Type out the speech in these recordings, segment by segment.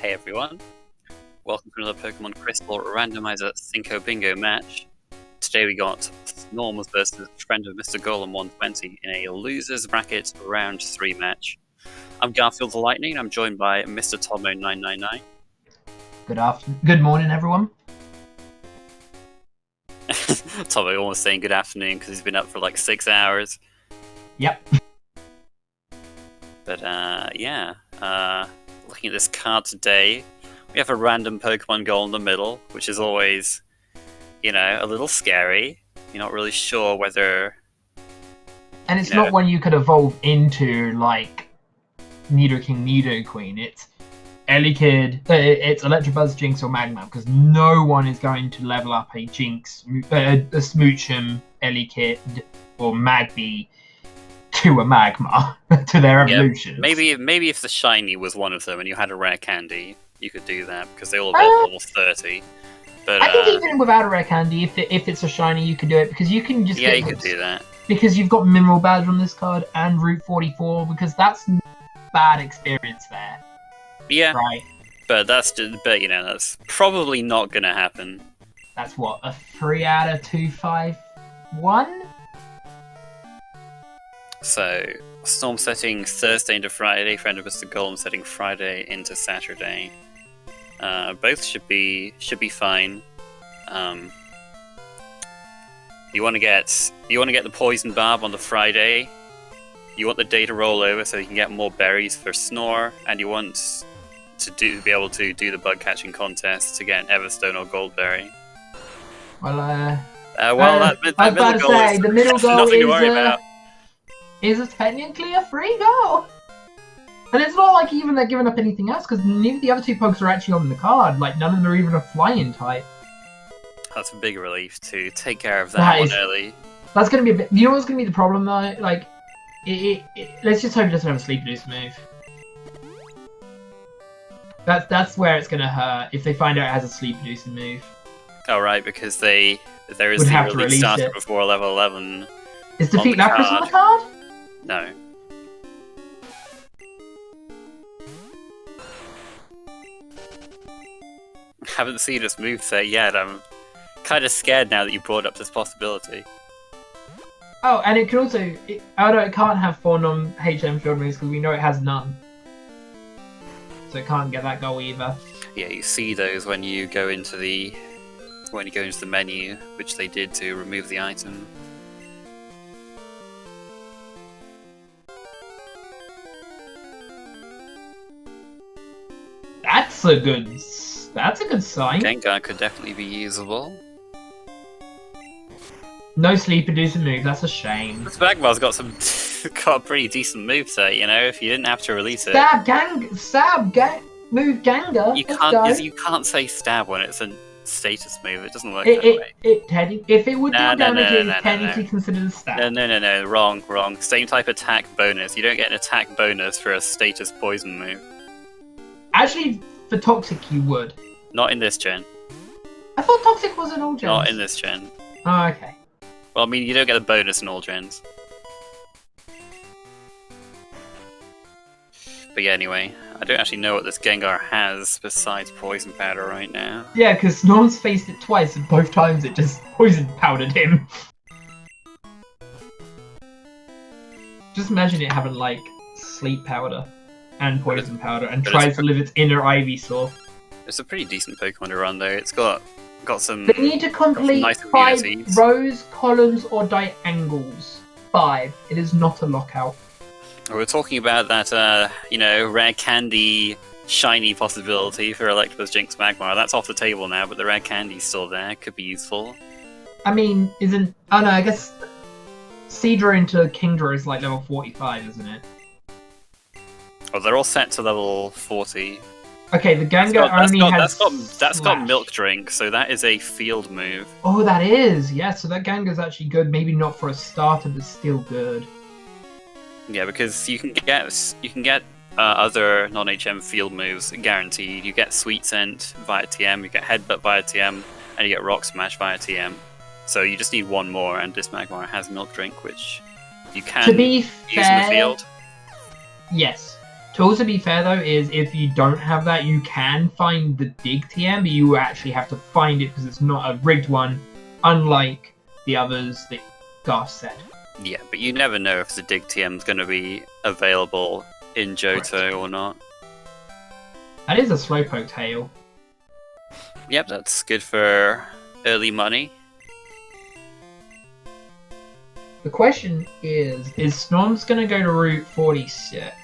Hey everyone, welcome to another Pokemon Crystal Randomizer Cinco Bingo match. Today we got Snorms versus FriendOfMrGolem120 in a losers bracket round 3 match. I'm Garfield the Lightning, I'm joined by Mr. Tomo999. Good morning, everyone. Tomo almost saying good afternoon because he's been up for like 6 hours. Yep. But looking at this card today, we have a random Pokemon goal in the middle, which is always, a little scary. You're not really sure whether... And it's not one you could evolve into, like, Nidoking, Nidoqueen. It's Elekid, it's Electabuzz, Jinx, or Magmar, because no one is going to level up a Jinx, a Smoochum, Elekid, or Magby to a Magmar, to their evolution. Maybe if the shiny was one of them and you had a rare candy, you could do that, because they all evolve level 30. But I think even without a rare candy, if it's a shiny, you can do it, because you can just you could do that. Because you've got Mineral Badge on this card and Route 44, because that's bad experience there. Yeah, right. But that's probably not gonna happen. That's what, a 3 out of 251? So, Storm setting Thursday into Friday, Friend of Mr. Golem setting Friday into Saturday. Both should be fine. You want to get the Poison Barb on the Friday. You want the day to roll over so you can get more berries for Snore, and you want to be able to do the bug catching contest to get Everstone or Goldberry. Well, I was about to say the middle goal nothing to worry about. Is technically a free goal. And it's not like even they're giving up anything else, because neither of the other two pokes are actually on the card. Like, none of them are even a flying type. That's a big relief to take care of that one early. That's going to be a bit... You know what's going to be the problem, though? Like, let's just hope it doesn't have a Sleep Reduce move. That's where it's going to hurt, if they find out it has a Sleep Reducing move. Oh, right, because there is the release starter before level 11. Is Defeat Lapras on the card? No. Haven't seen this moveset yet. I'm kind of scared now that you brought up this possibility. Oh, and it can also... it can't have 4 non-HM field moves because we know it has none. So it can't get that goal either. Yeah, you see those when you go into the menu, which they did to remove the item. That's a good sign. Gengar could definitely be usable. No Sleep Reducing move, that's a shame. This Magmar's got a pretty decent moveset, if you didn't have to release it. Move Gengar. You can't say stab when it's a status move, it doesn't work that way. If it would do damage, it is technically considered a stab. No, wrong. Same type attack bonus. You don't get an attack bonus for a status poison move. Actually, for Toxic you would. Not in this gen. I thought Toxic was in all gens. Not in this gen. Oh, okay. Well, I mean, you don't get a bonus in all gens. But yeah, anyway, I don't actually know what this Gengar has besides Poison Powder right now. Yeah, because Snorms faced it twice, and both times it just Poison Powdered him. Just imagine it having, like, Sleep Powder and Poison Powder, and tries to live its inner Ivysaur. It's a pretty decent Pokemon to run, though. It's got some... They need to complete nice 5 rows, columns, or diagonals. 5. It is not a lockout. We're talking about that, rare candy shiny possibility for Electabuzz, Jinx, Magmar. That's off the table now, but the rare candy's still there. Could be useful. I mean, isn't... Oh no, I guess... Seadra into Kingdra is like level 45, isn't it? Oh, they're all set to level 40. Okay, the Gengar That's got Milk Drink, so that is a field move. Oh, that is! Yeah, so that Gengar's actually good. Maybe not for a starter, but still good. Yeah, because you can get other non-HM field moves guaranteed. You get Sweet Scent via TM, you get Headbutt via TM, and you get Rock Smash via TM. So you just need one more, and this Magmar has Milk Drink, which you can use in the field. Yes. To also be fair though, is if you don't have that, you can find the dig TM, but you actually have to find it because it's not a rigged one, unlike the others that Garth said. Yeah, but you never know if the dig TM is going to be available in Johto or not. That is a Slowpoke tail. Yep, that's good for early money. The question is Snorms going to go to Route 46?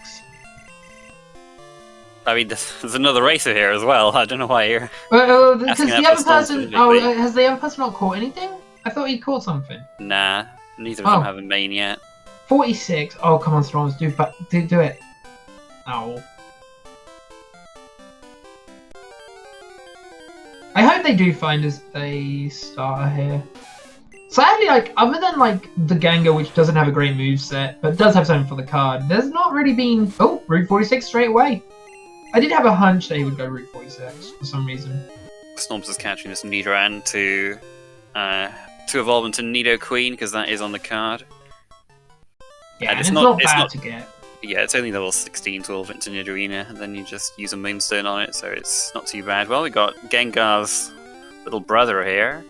I mean, there's another racer here as well. I don't know why you're. Because the other person. Has the other person not caught anything? I thought he caught something. Nah, neither of them have a main yet. 46. Oh, come on, Storms, do it. Oh. I hope they do find us a starter here. Sadly, like, other than like the Gengar, which doesn't have a great moveset, but does have something for the card, there's not really been. Oh, Route 46 straight away. I did have a hunch that he would go Route 46 for some reason. Snorms is catching this Nidoran to evolve into Nidoqueen because that is on the card. Yeah, and it's not bad to get. Yeah, it's only level 16 to evolve into Nidorina, and then you just use a Moonstone on it, so it's not too bad. Well, we got Gengar's little brother here.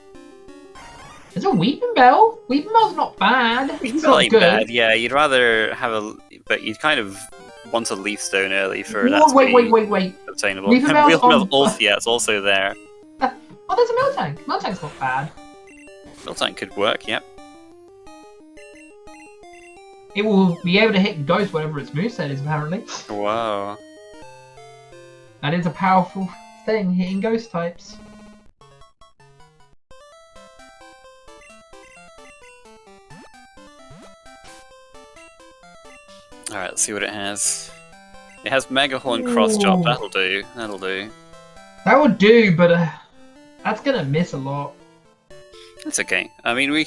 It's a Weeping Bell. Weeping Bell's not bad. Weeping Bell ain't bad. Yeah, you'd rather have but you'd kind of want a Leaf Stone early for that to be obtainable. Weeping Bell's also, yeah, it's also there. Oh, there's a Miltank. Miltank's not bad. Miltank could work, yep. It will be able to hit Ghost, whatever its moveset is, apparently. Wow. That is a powerful thing, hitting Ghost types. Alright, let's see what it has. It has Mega Horn Cross Chop, that'll do. That'll do. That would do, but that's gonna miss a lot. It's okay. I mean, you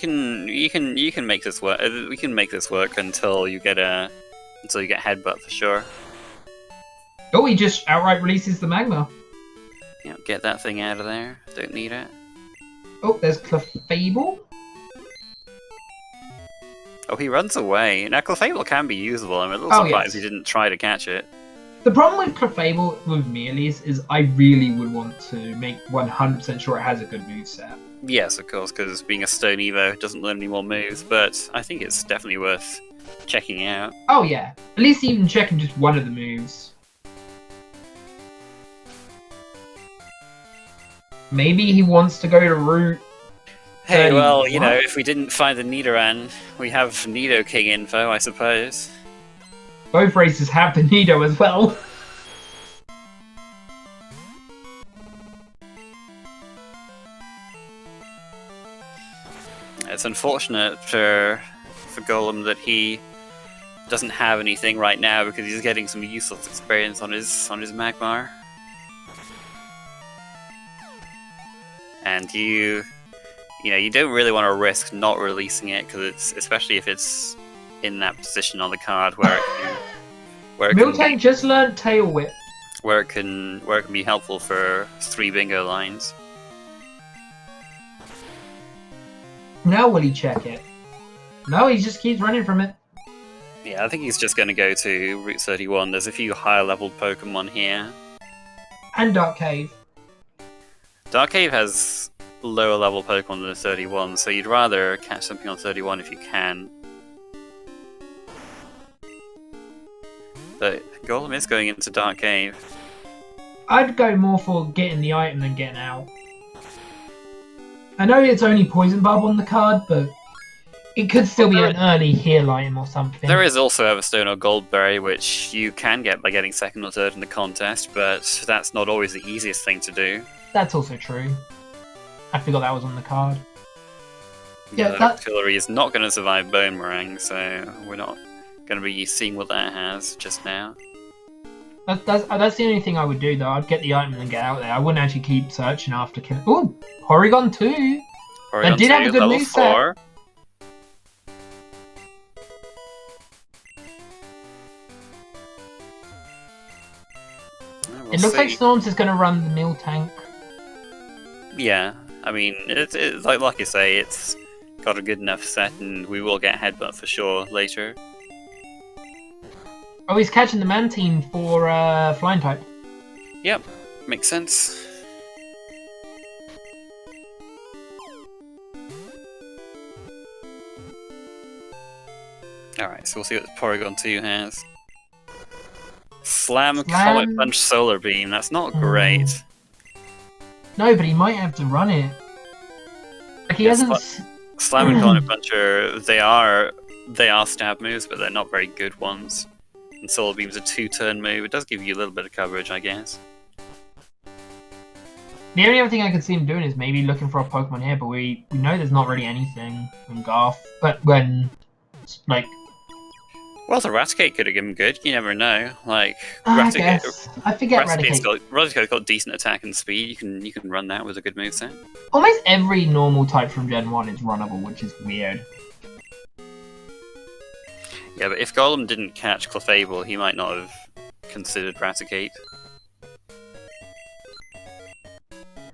can make this work. We can make this work until you get Headbutt for sure. Oh, he just outright releases the Magma. Yeah, get that thing out of there. Don't need it. Oh, there's Clefable. Oh, he runs away. Now, Clefable can be usable. I'm a little surprised he didn't try to catch it. The problem with Clefable with me, at least, is I really would want to make 100% sure it has a good moveset. Yes, of course, because being a Stone Evo, it doesn't learn any more moves, but I think it's definitely worth checking out. Oh yeah, at least even checking just one of the moves. Maybe he wants to go to Route... Hey, well, you know, if we didn't find the Nidoran, we have Nidoking info, I suppose. Both races have the Nido as well. It's unfortunate for Golem that he doesn't have anything right now because he's getting some useless experience on his Magmar. And you don't really want to risk not releasing it because especially if it's in that position on the card where Miltank just learned Tail Whip. Where it can be helpful for 3 bingo lines. Now will he check it? No, he just keeps running from it. Yeah, I think he's just going to go to Route 31. There's a few higher leveled Pokemon here. And Dark Cave. Dark Cave has lower level Pokemon than 31, so you'd rather catch something on 31 if you can. But Golem is going into Dark Cave. I'd go more for getting the item than getting out. I know it's only Poison Barb on the card, but it could still be an early heal item or something. There is also Everstone or Goldberry, which you can get by getting second or third in the contest, but that's not always the easiest thing to do. That's also true. I forgot that was on the card. Yeah, that artillery is not going to survive Bone Meringue, so we're not going to be seeing what that has just now. That's the only thing I would do, though. I'd get the item and then get out there. I wouldn't actually keep searching after killing. Ooh, Porygon 2. Porygon that did 2, have a good moveset. It looks like Snorms is going to run the Miltank. Yeah, I mean, it's like you say, it's got a good enough set, and we will get Headbutt for sure later. Oh, he's catching the Mantine for flying type. Yep, makes sense. Alright, so we'll see what Porygon 2 has. Slam, Comet Punch, Solar Beam. That's not great. No, but he might have to run it. Like he hasn't. Slam and Comet Puncher, they are stab moves, but they're not very good ones. And Solar Beam's a 2-turn move. It does give you a little bit of coverage, I guess. The only other thing I could see him doing is maybe looking for a Pokemon here, but we know there's not really anything in Garth. But when, like... Well, the Raticate could have given good. You never know. Like, I guess. I forget Raticate's got decent attack and speed. You can run that with a good moveset. Almost every normal type from Gen 1 is runnable, which is weird. Yeah, but if Golem didn't catch Clefable, he might not have considered Raticate.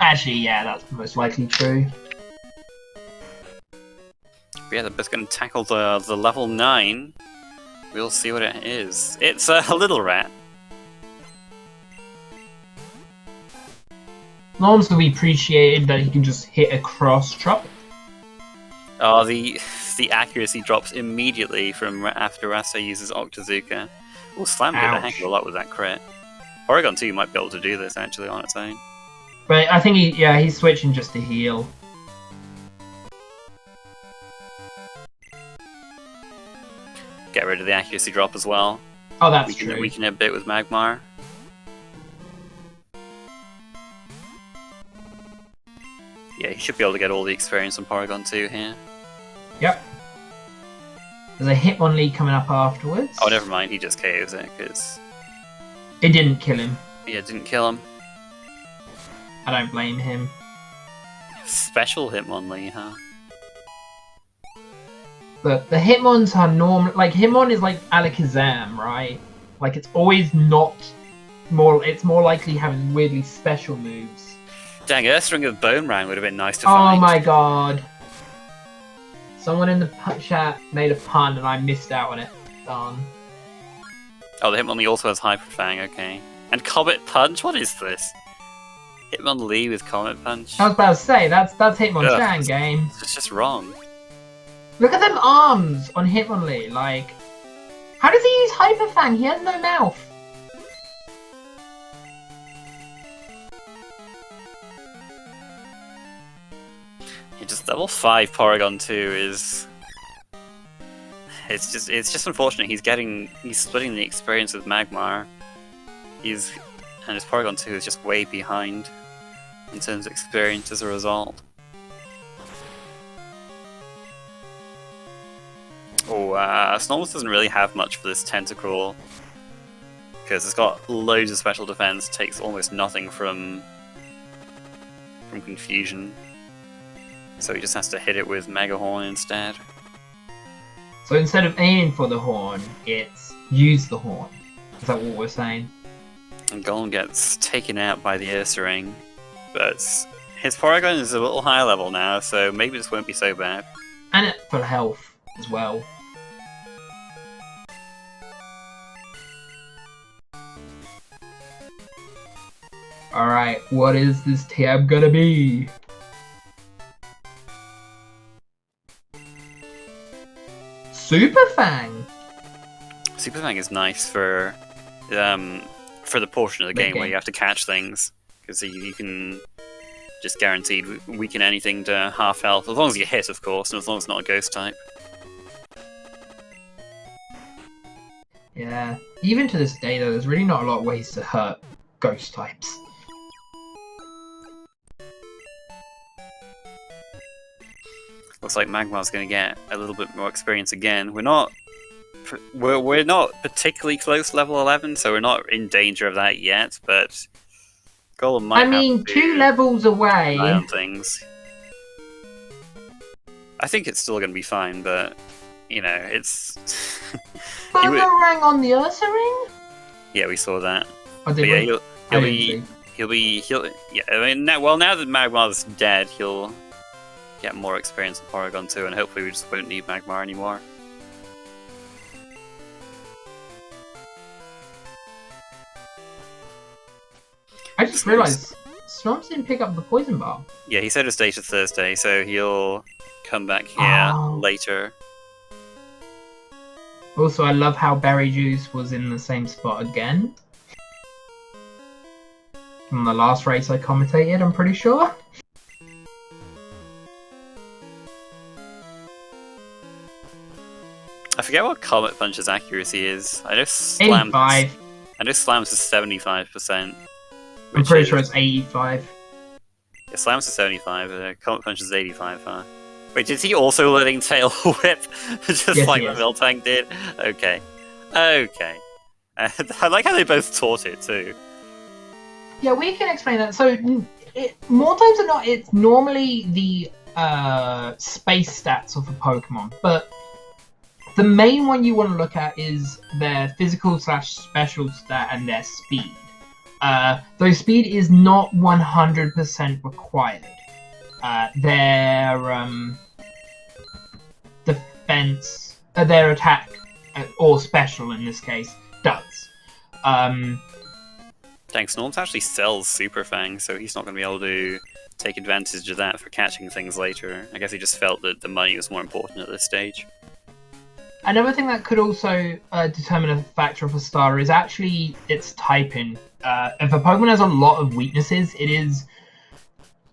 Actually, yeah, that's most likely true. But yeah, they're both going to tackle the level 9. We'll see what it is. It's a little rat. Snorms will be appreciated that he can just hit a cross trap. Oh, the accuracy drops immediately from after Rasta uses Octazooka. Oh, Slam did a heck of a lot with that crit. Porygon 2 might be able to do this actually on its own. But I think he's switching just to heal. Get rid of the accuracy drop as well. Oh, that's true. We can hit a bit with Magmar. Yeah, he should be able to get all the experience on Porygon 2 here. Yep. There's a Hitmonlee coming up afterwards. Oh, never mind. He just KOs it because it didn't kill him. Yeah, it didn't kill him. I don't blame him. Special Hitmonlee, huh? But the Hitmons are normal. Like Hitmon is like Alakazam, right? Like it's always not more. It's more likely having weirdly special moves. Dang, Earthring of Bone Ram would have been nice to find. Oh my god! Someone in the chat made a pun and I missed out on it. Darn. Oh, the Hitmonlee also has Hyper Fang. Okay, and Comet Punch. What is this? Hitmonlee with Comet Punch. I was about to say that's Hitmonchan game. It's just wrong. Look at them arms on Hitmonlee, like... How does he use Hyper Fang? He has no mouth. He just level 5 Porygon 2 is... It's just unfortunate. He's splitting the experience with Magmar. And his Porygon 2 is just way behind in terms of experience as a result. Oh, Snorlax doesn't really have much for this Tentacruel, because it's got loads of special defense, takes almost nothing from Confusion, so he just has to hit it with Mega Horn instead. So instead of aiming for the horn, it's use the horn. Is that what we're saying? And Golem gets taken out by the Ursaring, but his Porygon is a little higher level now, so maybe this won't be so bad. And it for health as well. Alright, what is this tab gonna be? Super Fang! Super Fang is nice for the portion of the game where you have to catch things, because you can just guaranteed weaken anything to half health, as long as you hit, of course, and as long as it's not a ghost type. Yeah, even to this day though, there's really not a lot of ways to hurt ghost types. Looks like Magmar's going to get a little bit more experience again. We're not particularly close level 11, so we're not in danger of that yet, but Golem might have to 2 levels away. Eye on things. I think it's still going to be fine, but you know, it's Boomerang on the Ursaring? Yeah, we saw that. Oh, did we? Yeah, yeah, I mean, now that Magmar's dead, he'll get more experience in Porygon 2, and hopefully we just won't need Magmar anymore. I just realised Snorms didn't pick up the poison bar. Yeah, he said it's day to Thursday, so he'll come back here later. Also, I love how Berry Juice was in the same spot again. From the last race I commentated, I'm pretty sure. I forget what Comet Punch's accuracy is. I know Slams. 85. I know Slams is 75%. I'm pretty sure it's 85. Yeah, Slams is 75. Comet Punch is 85. Huh? Wait, did he also letting Tail Whip just yes, like the Miltank did? Okay, okay. I like how they both taught it too. Yeah, we can explain that. So, more times than not, it's normally the space stats of a Pokemon, but the main one you want to look at is their physical/special stat and their speed. Though speed is not 100% required. Their defense, their attack, or special in this case, does. Thanks, Snorms actually sells Super Fang, so he's not going to be able to take advantage of that for catching things later. I guess he just felt that the money was more important at this stage. Another thing that could also determine a factor of a starter is actually its typing. If a Pokemon has a lot of weaknesses, it is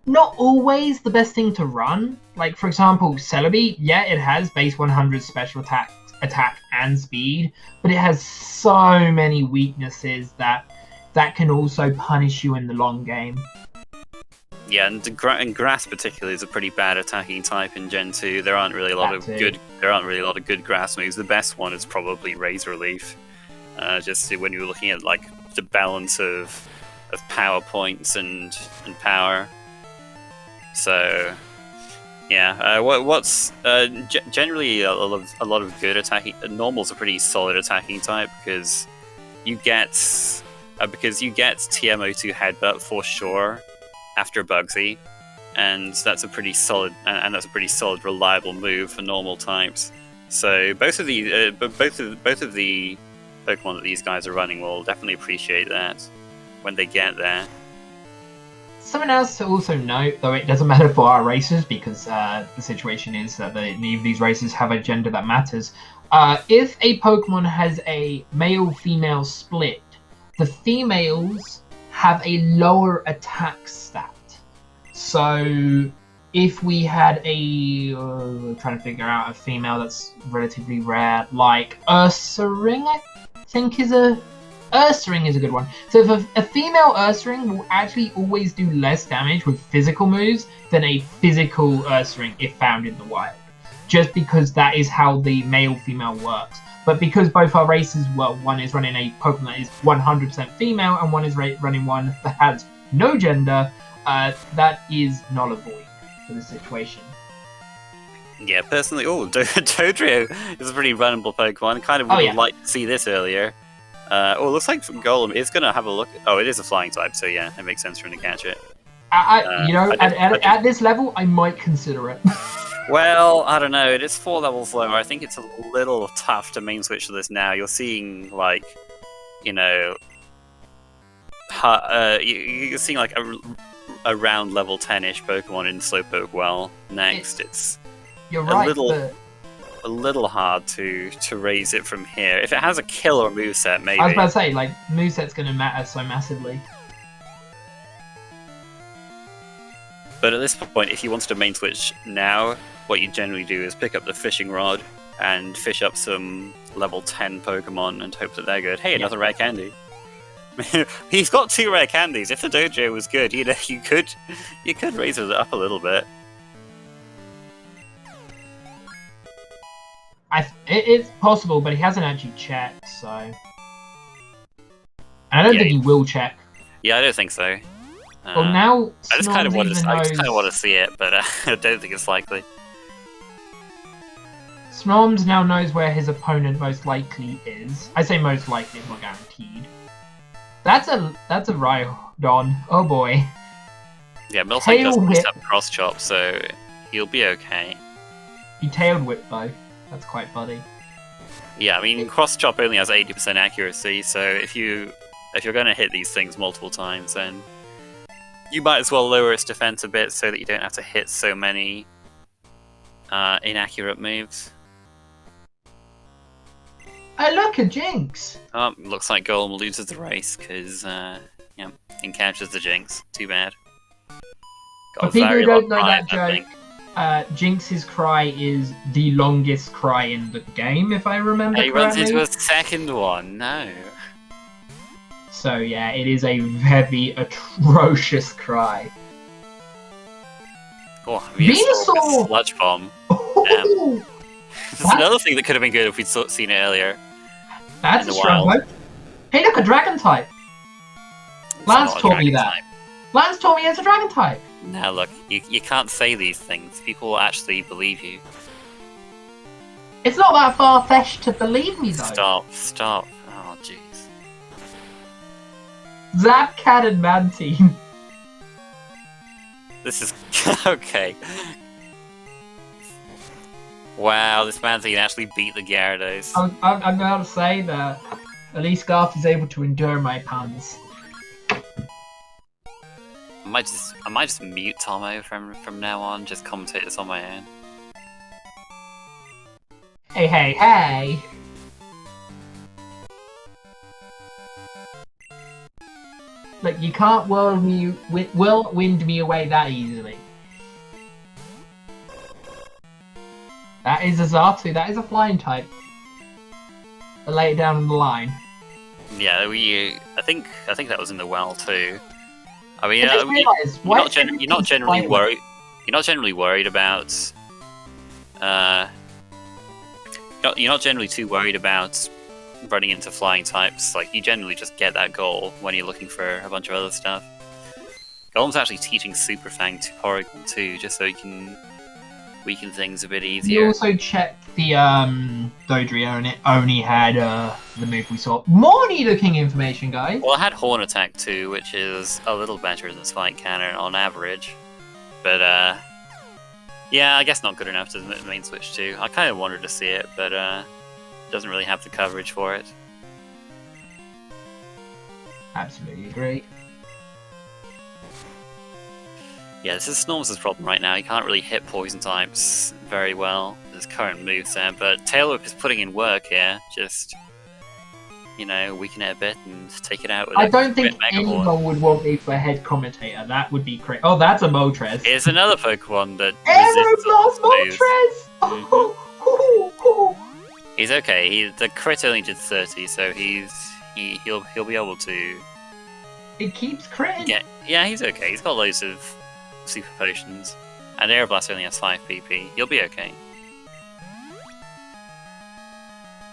not always the best thing to run. Like, for example, Celebi, yeah, it has base 100 special attack and speed, but it has so many weaknesses that can also punish you in the long game. Yeah, and grass particularly is a pretty bad attacking type in Gen 2. There aren't really a lot of good grass moves. The best one is probably Razor Leaf. Just when you're looking at like the balance of power points and power. So yeah, generally a lot of good attacking. Normal's a pretty solid attacking type because you get TM02 Headbutt for sure after Bugsy, and that's a pretty solid reliable move for normal types. So both of the Pokemon that these guys are running will definitely appreciate that when they get there. Something else to also note, though it doesn't matter for our races because the situation is that neither of these races have a gender that matters. If a Pokemon has a male-female split, the females have a lower attack stat. So if we had trying to figure out a female that's relatively rare, like Ursaring, I think Ursaring is a good one. So if a female Ursaring will actually always do less damage with physical moves than a physical Ursaring if found in the wild. Just because that is how the male-female works. But because both our races, well, one is running a Pokemon that is 100% female and one is running one that has no gender, that is null and void for the situation. Yeah, personally, Dodrio is a pretty runnable Pokemon. Kind of would have liked to see this earlier. It looks like Golem is going to have a look. Oh, it is a flying type, so yeah, it makes sense for him to catch it. At this level, I might consider it. Well, I don't know. It is 4 levels lower. I think it's a little tough to main switch to this now. You're seeing like, you're seeing like around level 10-ish Pokemon in Slowpoke. Well, next you're right. A little hard to raise it from here. If it has a killer moveset, maybe. I was about to say, like, moveset's going to matter so massively. But at this point, if you wanted to main switch now, what you generally do is pick up the fishing rod and fish up some level 10 Pokemon and hope that they're good. Hey, another rare candy. He's got 2 rare candies. If the dojo was good, you could raise it up a little bit. It's possible, but he hasn't actually checked, so... And I don't think he will check. Yeah, I don't think so. Well, now I just kind of want to see it, but I don't think it's likely. Snorms now knows where his opponent most likely is. I say most likely, it's not guaranteed. That's a Rhydon. Oh boy. Yeah, Miltank doesn't have cross chop, so he'll be okay. He tailed whip though. That's quite funny. Yeah, I mean cross chop only has 80% accuracy, so if you're going to hit these things multiple times, then You might as well lower its defense a bit so that you don't have to hit so many inaccurate moves. Oh, look, a Jinx! Oh, looks like Golem loses the race because, yeah, encounters the Jinx. Too bad. For people who don't know that joke, Jinx's cry is the longest cry in the game, if I remember correctly. He runs into a second one, no. So yeah, it is a very atrocious cry. Oh, Venusaur! Sludge Bomb. Oh, that's another thing that could have been good if we'd seen it earlier. That's a strong hope. Hey, look, a Dragon type! Lance told me that. Lance told me it's a Dragon type! Now look, you can't say these things. People will actually believe you. It's not that far-fetched to believe me, though. Stop. Oh, jeez. Zapcat and Mantine. This is... okay. Wow, this Mantine actually beat the Gyarados. I'm about to say that at least Garth is able to endure my puns. I might just mute Tomo from now on, just commentate this on my own. Hey! Look, you can't whirlwind me away that easily. That is a Xatu, that is a flying type. I lay it down on the line. Yeah, I think that was in the well too. I mean, you're not generally worried. You're not generally worried about. You're not generally too worried about running into flying types. Like, you generally just get that goal when you're looking for a bunch of other stuff. Golem's actually teaching Super Fang to Porygon too, just so you can weaken things a bit easier. You also checked the Dodrio and it only had the move we saw. More Nidoking information, guys! Well, it had Horn Attack too, which is a little better than Spike Cannon on average. But, yeah, I guess not good enough to main switch too. I kind of wanted to see it, but doesn't really have the coverage for it. Absolutely agree. Yeah, this is Snorms' problem right now. He can't really hit poison types very well with his current moveset, but Tail Whip is putting in work here. Just, you know, weaken it a bit and take it out with I don't think anyone would want me for head commentator. That would be crazy. Oh, that's a Moltres. It's another Pokemon that Aeroblast Moltres! He's okay. The crit only did 30, so he'll be able to. It keeps critting. Yeah, he's okay. He's got loads of super potions, and Aeroblast only has 5 PP. He'll be okay.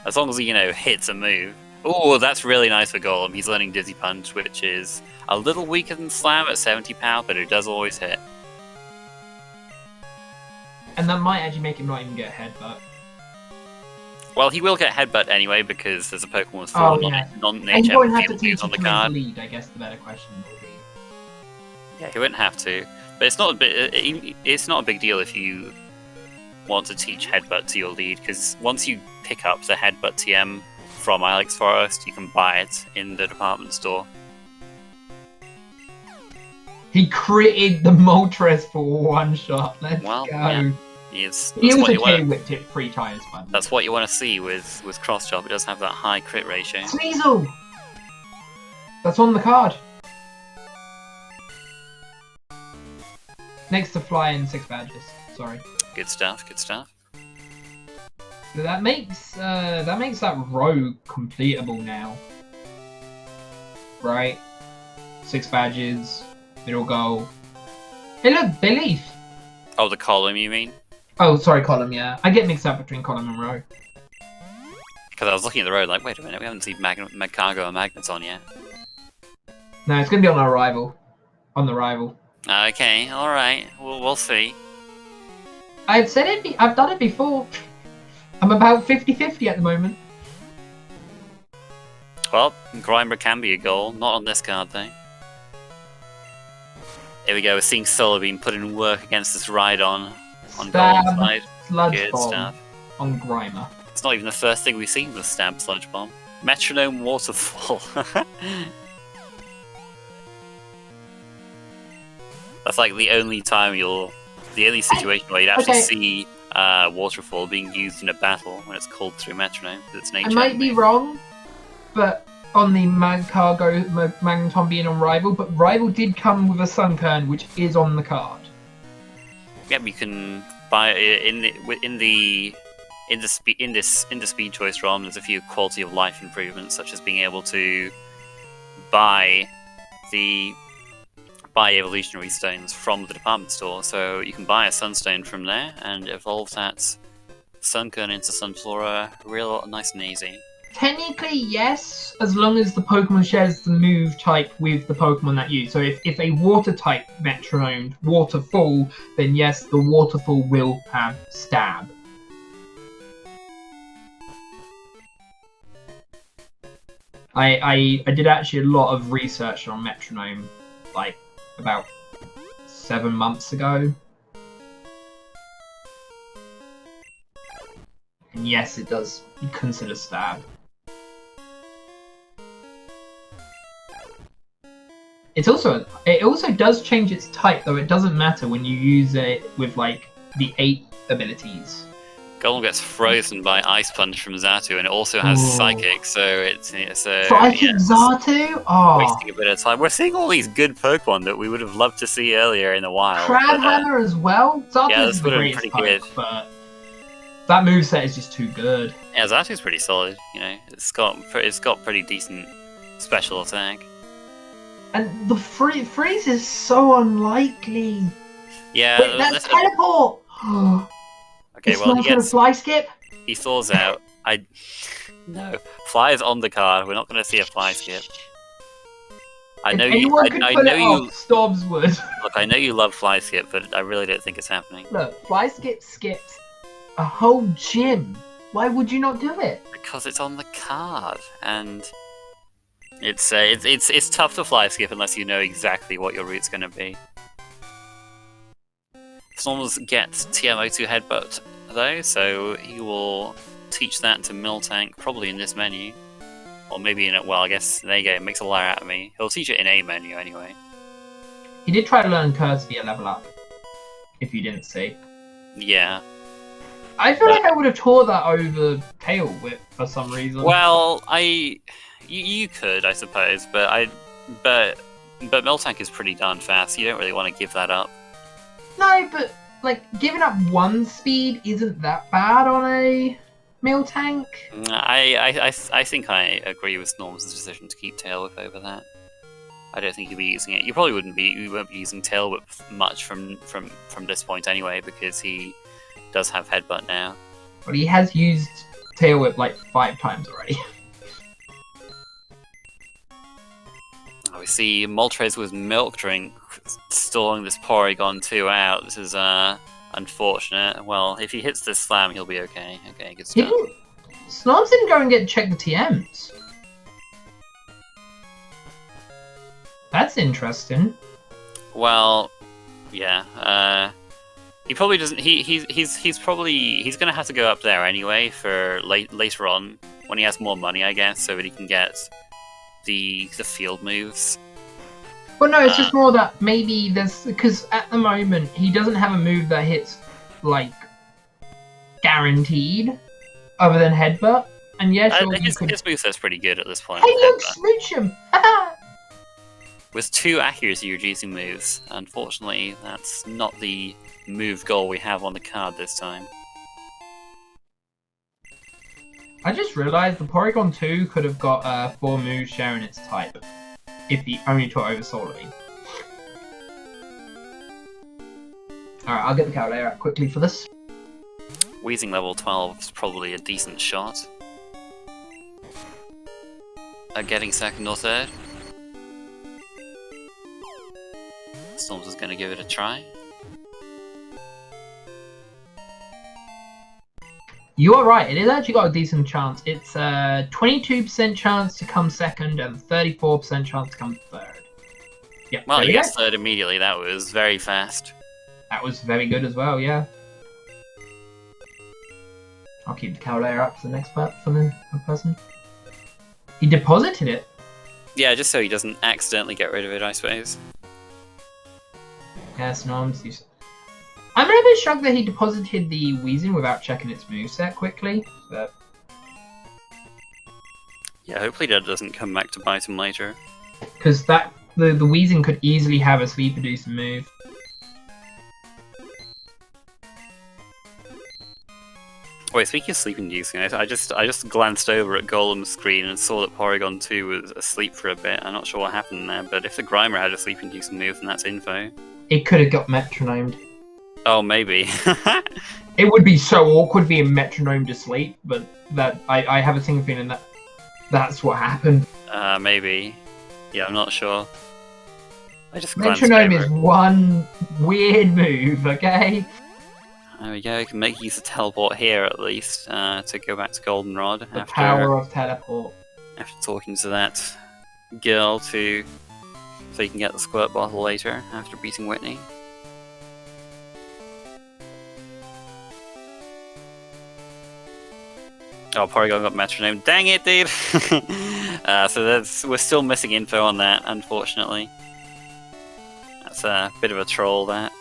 As long as he, hits a move. Oh, that's really nice for Golem. He's learning Dizzy Punch, which is a little weaker than Slam at 70 power, but it does always hit. And that might actually make him not even get Headbutt. Well, he will get Headbutt anyway, because there's a Pokemon with 4 non-nature moves on the card. Lead, I guess the better question will be. Yeah, he wouldn't have to. But it's not a big deal if you want to teach Headbutt to your lead, because once you pick up the Headbutt TM from Ilex Forest, you can buy it in the department store. He critted the Moltres for one shot. Let's go. Yeah. He also K-whipped it 3 times. That's what you want to see with Cross Chop. It does have that high crit ratio. Sneasel! That's on the card. Next to fly in 6 badges. Sorry. Good stuff. Good stuff. That makes that row completable now. Right? 6 badges. Middle goal. Hey look, Belief! Oh, the column, you mean? Oh, sorry, column, yeah. I get mixed up between column and row. Because I was looking at the road like, wait a minute, we haven't seen Magcargo or Magneton yet. No, it's going to be on our rival. On the rival. Okay, alright. We'll see. I've said it, I've done it before. I'm about 50-50 at the moment. Well, Grimer can be a goal. Not on this card, though. Here we go, we're seeing Solar Beam put in work against this Rhydon on Golem's side. Sludge Bomb on Grimer. It's not even the first thing we've seen with Stab Sludge Bomb. Metronome Waterfall. That's like the only time the only situation where you'd actually see waterfall being used in a battle when it's called through metronome. It's nature. I might be wrong, but on the Magneton being on Rival, but Rival did come with a Sunkern, which is on the card. Yep, you can buy it in the speed choice ROM. There's a few quality of life improvements, such as being able to buy evolutionary stones from the department store. So you can buy a Sunstone from there and evolve that Sunkern into Sunflora real nice and easy. Technically, yes, as long as the Pokemon shares the move type with the Pokemon that you. So if a water type metronomed Waterfall, then yes, the Waterfall will have Stab. I did actually a lot of research on Metronome, like about 7 months ago. And yes, it does consider Stab. It also does change its type, though it doesn't matter when you use it with like the 8 abilities. Golem gets frozen by Ice Punch from Xatu, and it also has Psychic, so it's Psychic Xatu? Oh. Wasting a bit of time. We're seeing all these good Pokemon that we would have loved to see earlier in the wild. Crabhammer as well? Xatu is the greatest type, good. But that moveset is just too good. Yeah, Xatu's pretty solid, you know. It's got pretty decent special attack. And the freeze is so unlikely. Yeah, wait, that's teleport! Okay, well, he gets Fly Skip? He thaws out. No. Fly is on the card. We're not going to see a Fly Skip. I know you. Storms would. Look, I know you love Fly Skip, but I really don't think it's happening. Look, Fly Skip skips a whole gym. Why would you not do it? Because it's on the card, and it's tough to Fly Skip unless you know exactly what your route's going to be. Snorms gets TMO2 Headbutt though, so he will teach that to Miltank, probably in this menu. Or maybe in it, well, I guess, there you go, it makes a liar out of me. He'll teach it in a menu anyway. He did try to learn Curse via level up, if you didn't see. Yeah. I feel like I would have taught that over Tail Whip for some reason. Well, you could, I suppose, but Miltank is pretty darn fast, you don't really want to give that up. No, but like giving up 1 speed isn't that bad on a Miltank. I think I agree with Snorms' decision to keep Tail Whip over that. I don't think you'll be using it. You probably won't be using Tail Whip much from this point anyway, because he does have Headbutt now. But he has used Tail Whip like 5 times already. We see Moltres with Milk Drink stalling this Porygon 2 out. This is unfortunate. Well, if he hits this slam, he'll be okay. Okay, good stuff. Snorms didn't go and check the TMs. That's interesting. Well, yeah. He probably doesn't. He's gonna have to go up there anyway for later on when he has more money, I guess, so that he can get the field moves. Well, no, it's just more that maybe there's, because at the moment he doesn't have a move that hits like guaranteed, other than Headbutt. And yes, his moveset's pretty good at this point. Hey, look, smooch him! With 2 accuracy reducing moves, unfortunately, that's not the move goal we have on the card this time. I just realised the Porygon 2 could have got 4 moves sharing its type, if he only taught over Solar Beam. Alright, I'll get the calculator out quickly for this. Weezing level 12 is probably a decent shot at getting 2nd or 3rd. Storms is going to give it a try. You are right, it has actually got a decent chance. It's a 22% chance to come 2nd and 34% chance to come 3rd. Yep, well, he gets 3rd immediately. That was very fast. That was very good as well, yeah. I'll keep the calculator up for the next part for the person. He deposited it. Yeah, just so he doesn't accidentally get rid of it, I suppose. Yeah, snorms. I'm a little bit shocked that he deposited the Weezing without checking its moveset quickly. But yeah, hopefully that doesn't come back to bite him later. Because the Weezing could easily have a sleep-producing move. Wait, speaking of sleep-inducing, I just glanced over at Golem's screen and saw that Porygon 2 was asleep for a bit. I'm not sure what happened there, but if the Grimer had a sleep-inducing move, then that's info. It could have got metronomed. Oh, maybe. It would be so awkward being metronomed to sleep, but that I have a single feeling that that's what happened. Maybe. Yeah, I'm not sure. I just glanced Metronome over. is one weird move, okay? There we go, we can make use of teleport here at least, to go back to Goldenrod The power of teleport. After talking to that girl so you can get the squirt bottle later after beating Whitney. Oh, Porygon got metronome. Dang it, dude! So we're still missing info on that, unfortunately. That's a bit of a troll, that.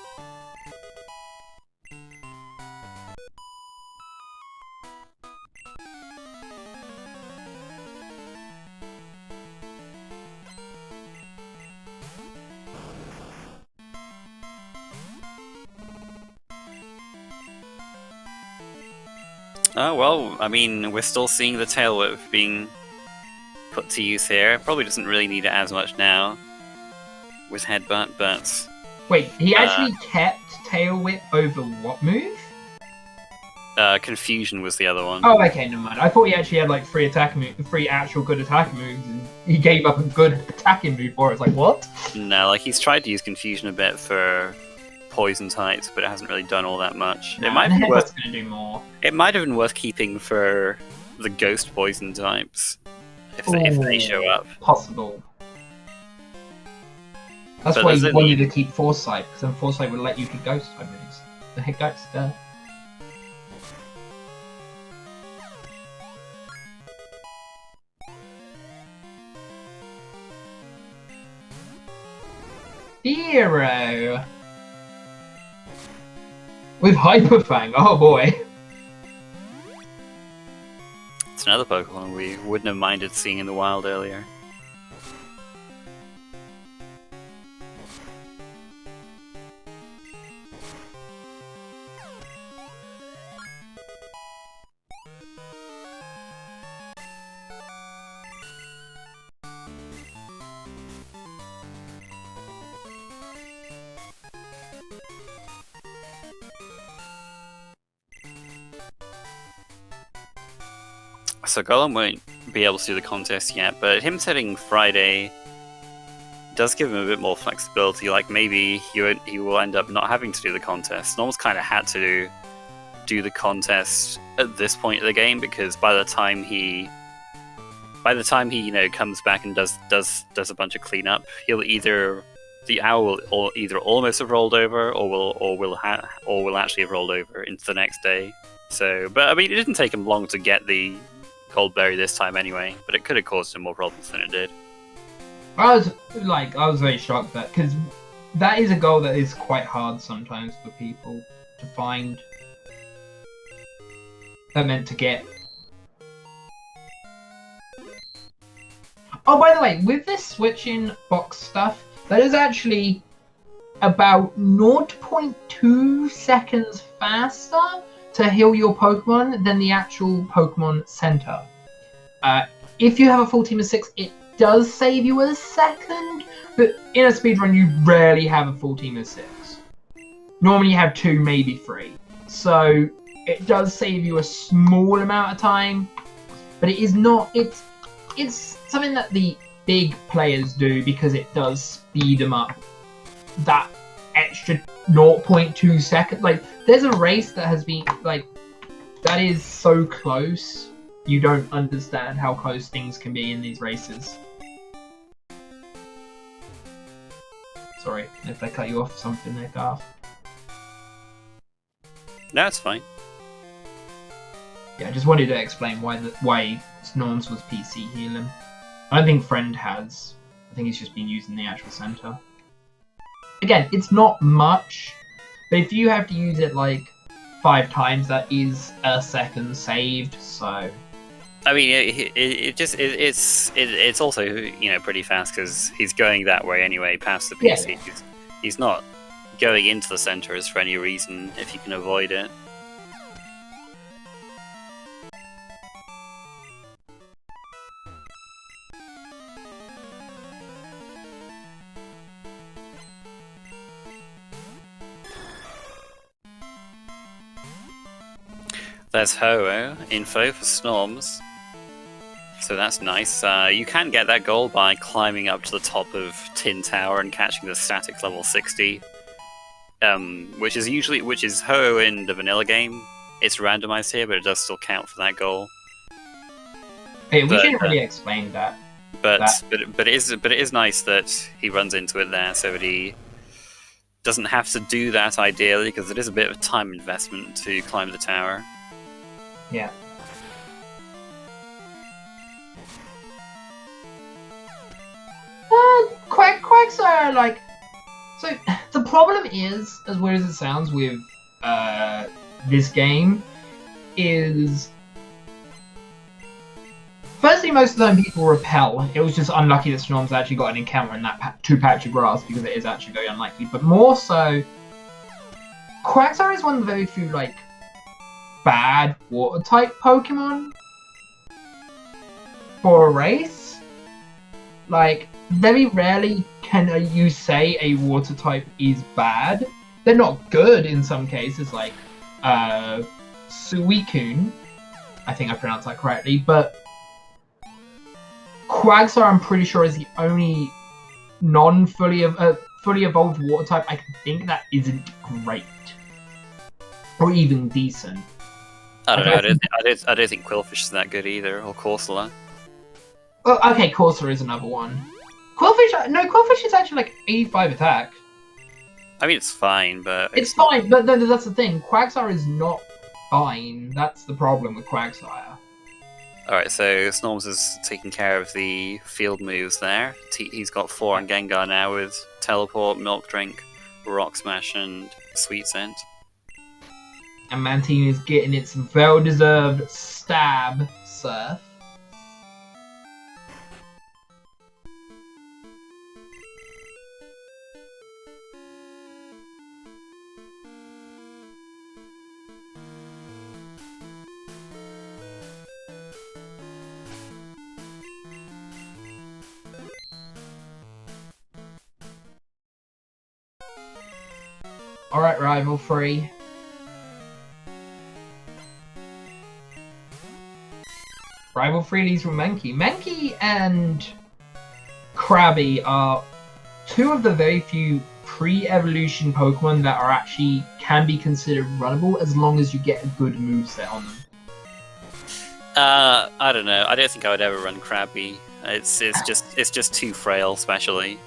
Oh, well, I mean, we're still seeing the Tail Whip being put to use here. Probably doesn't really need it as much now with Headbutt, but... Wait, he actually kept Tail Whip over what move? Confusion was the other one. Oh, okay, never mind. I thought he actually had like three actual good attacking moves, and he gave up a good attacking move for it. It's like, what? No, like, he's tried to use Confusion a bit for poison types, but it hasn't really done all that much. Nah, it might have been worth. Gonna do more. It might have been worth keeping for the ghost poison types if they show up. Possible. That's why you wanted to keep Foresight, because then Foresight would let you do ghost type moves. The heck, ghost there. Hero! With Hyper Fang, oh boy! It's another Pokemon we wouldn't have minded seeing in the wild earlier. So Golem won't be able to do the contest yet, but him setting Friday does give him a bit more flexibility. Like maybe he will end up not having to do the contest. Norms kind of had to do the contest at this point of the game because by the time he comes back and does a bunch of cleanup, the owl will either almost have rolled over or will actually have rolled over into the next day. So, but I mean, it didn't take him long to get the Coldberry this time anyway, but it could have caused him more problems than it did. I was very shocked because that is a goal that is quite hard sometimes for people to find. That meant to get. Oh, by the way, with this switching box stuff, that is actually about 0.2 seconds faster to heal your Pokemon than the actual Pokemon Center. If you have a full team of 6, it does save you a second, but in a speedrun you rarely have a full team of 6. Normally you have 2, maybe 3. So it does save you a small amount of time, but it is not. It's something that the big players do because it does speed them up. That extra 0.2 seconds. Like, there's a race that has been, like, that is so close. You don't understand how close things can be in these races. Sorry if I cut you off something there, Garth. No, it's fine. Yeah, I just wanted to explain why Snorms was PC healing. I don't think Friend has. I think he's just been using the actual center. again, it's not much, but if you have to use it like 5 times, that is a second saved. So, I mean, it's also, you know, pretty fast because he's going that way anyway, past the PC. Yeah. He's not going into the centers for any reason if you can avoid it. There's Ho-Oh, info for Snorms. So that's nice. You can get that goal by climbing up to the top of Tin Tower and catching the static level 60. Which is Ho-Oh in the vanilla game. It's randomized here, but it does still count for that goal. Hey, we shouldn't really explain that. But it is nice that he runs into it there, so that he doesn't have to do that ideally, because it is a bit of a time investment to climb the tower. Yeah. Quacks are like... So, the problem is, as weird as it sounds with this game, is... Firstly, most of the time people repel. It was just unlucky that Snorms actually got an encounter in that 2 patch of grass, because it is actually very unlikely. But more so, Quagsire is one of the very few, like, bad water-type Pokemon for a race. Like, very rarely can you say a water-type is bad. They're not good in some cases, like Suicune. I think I pronounced that correctly, but Quagsire, I'm pretty sure, is the only non-fully fully evolved water-type I can think that isn't great. Or even decent. I don't know. I don't think Quillfish is that good either, or Corsola. Well, okay, Corsola is another one. Quillfish is actually like 85 attack. I mean, it's fine, but it's fine. But that's the thing. Quagsire is not fine. That's the problem with Quagsire. All right, so Snorms is taking care of the field moves there. He's got 4 on Gengar now with Teleport, Milk Drink, Rock Smash, and Sweet Scent. And Mantine is getting its well-deserved stab surf. Alright, Rival 3. Rival 3 leads with Mankey. Mankey and Krabby are 2 of the very few pre-evolution Pokemon that are actually can be considered runnable as long as you get a good moveset on them. I don't know. I don't think I would ever run Krabby. It's just too frail, especially.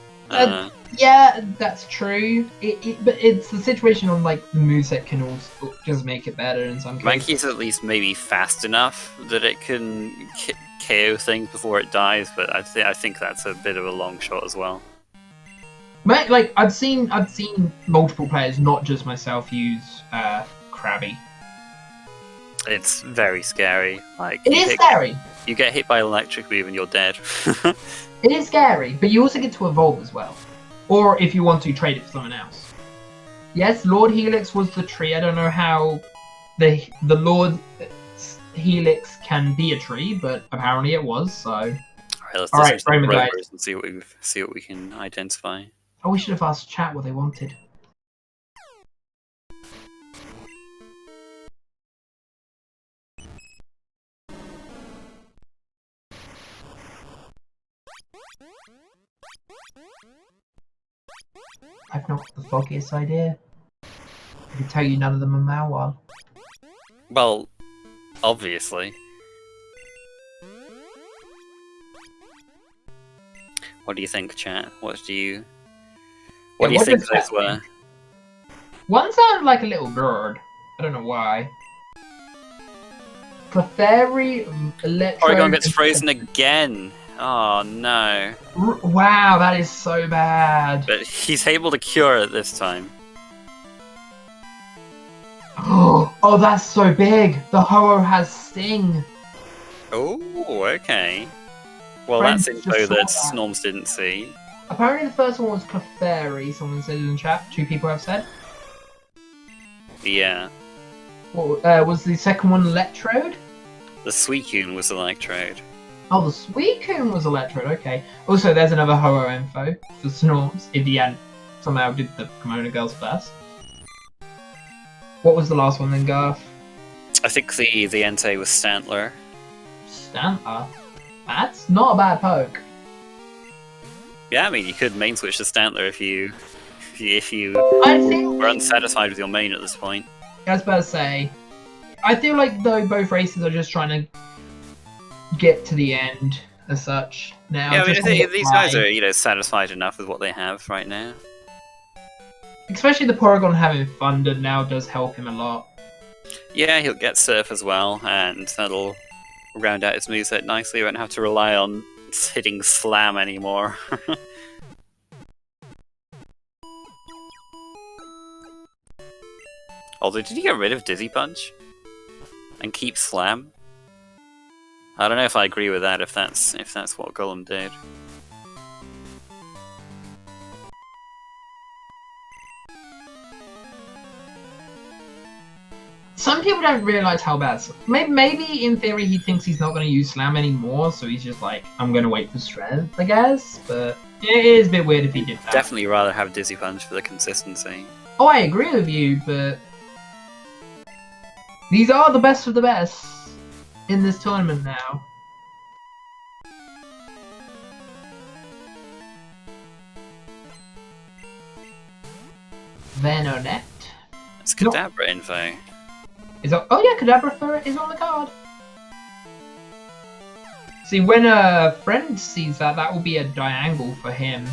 Yeah, that's true. But it's the situation on like the moveset can also just make it better in some cases. Mankey's at least maybe fast enough that it can KO things before it dies, but I think that's a bit of a long shot as well. Like I've seen multiple players, not just myself, use Krabby. It's very scary. Like it is scary. You get hit by an electric move and you're dead. It is scary, but you also get to evolve as well. Or if you want to, trade it for someone else. Yes, Lord Helix was the tree. I don't know how the Lord Helix can be a tree, but apparently it was, so... Alright, let's do some rovers and see what we can identify. Oh, we should have asked chat what they wanted. I've not the foggiest idea. I can tell you none of them are Mawile. Well, obviously. What do you think, chat? What do you think those were? One sounded like a little bird. I don't know why. Clefairy, Electro... Porygon gets frozen again! Oh no. Wow, that is so bad. But he's able to cure it this time. Oh, that's so big. The Ho-Oh has Sting. Oh, okay. Well, Friends that's just info saw that that. Snorms didn't see. Apparently the first one was Clefairy, someone said in the chat. 2 people have said. Yeah. What, was the second one Electrode? The Suicune was Electrode. Oh, the Suicune was Electrode, okay. Also, there's another Ho-Oh info for Snorms, if he hadn't somehow did the Kimono Girls first. What was the last one then, Garth? I think the Entei was Stantler. Stantler? That's not a bad poke. Yeah, I mean, you could main switch to Stantler if you I think were unsatisfied with your main at this point. I was about to say, I feel like though both races are just trying to get to the end as such now. Yeah, I mean, just these guys are, satisfied enough with what they have right now. Especially the Porygon having Thunder now does help him a lot. Yeah, he'll get Surf as well, and that'll round out his moveset nicely. He won't have to rely on hitting Slam anymore. Although, did he get rid of Dizzy Punch? And keep Slam? I don't know if I agree with that, if that's what Golem did. Some people don't realise how bad. Maybe in theory he thinks he's not going to use Slam anymore, so he's just like, I'm going to wait for Strength, I guess. But it is a bit weird if he did that. Definitely rather have Dizzy Punch for the consistency. Oh, I agree with you, but these are the best of the best in this tournament now. Venonat. It's Kadabra info. Is that, oh yeah, Kadabra Ferret is on the card. See, when a friend sees that, that will be a diagonal for him.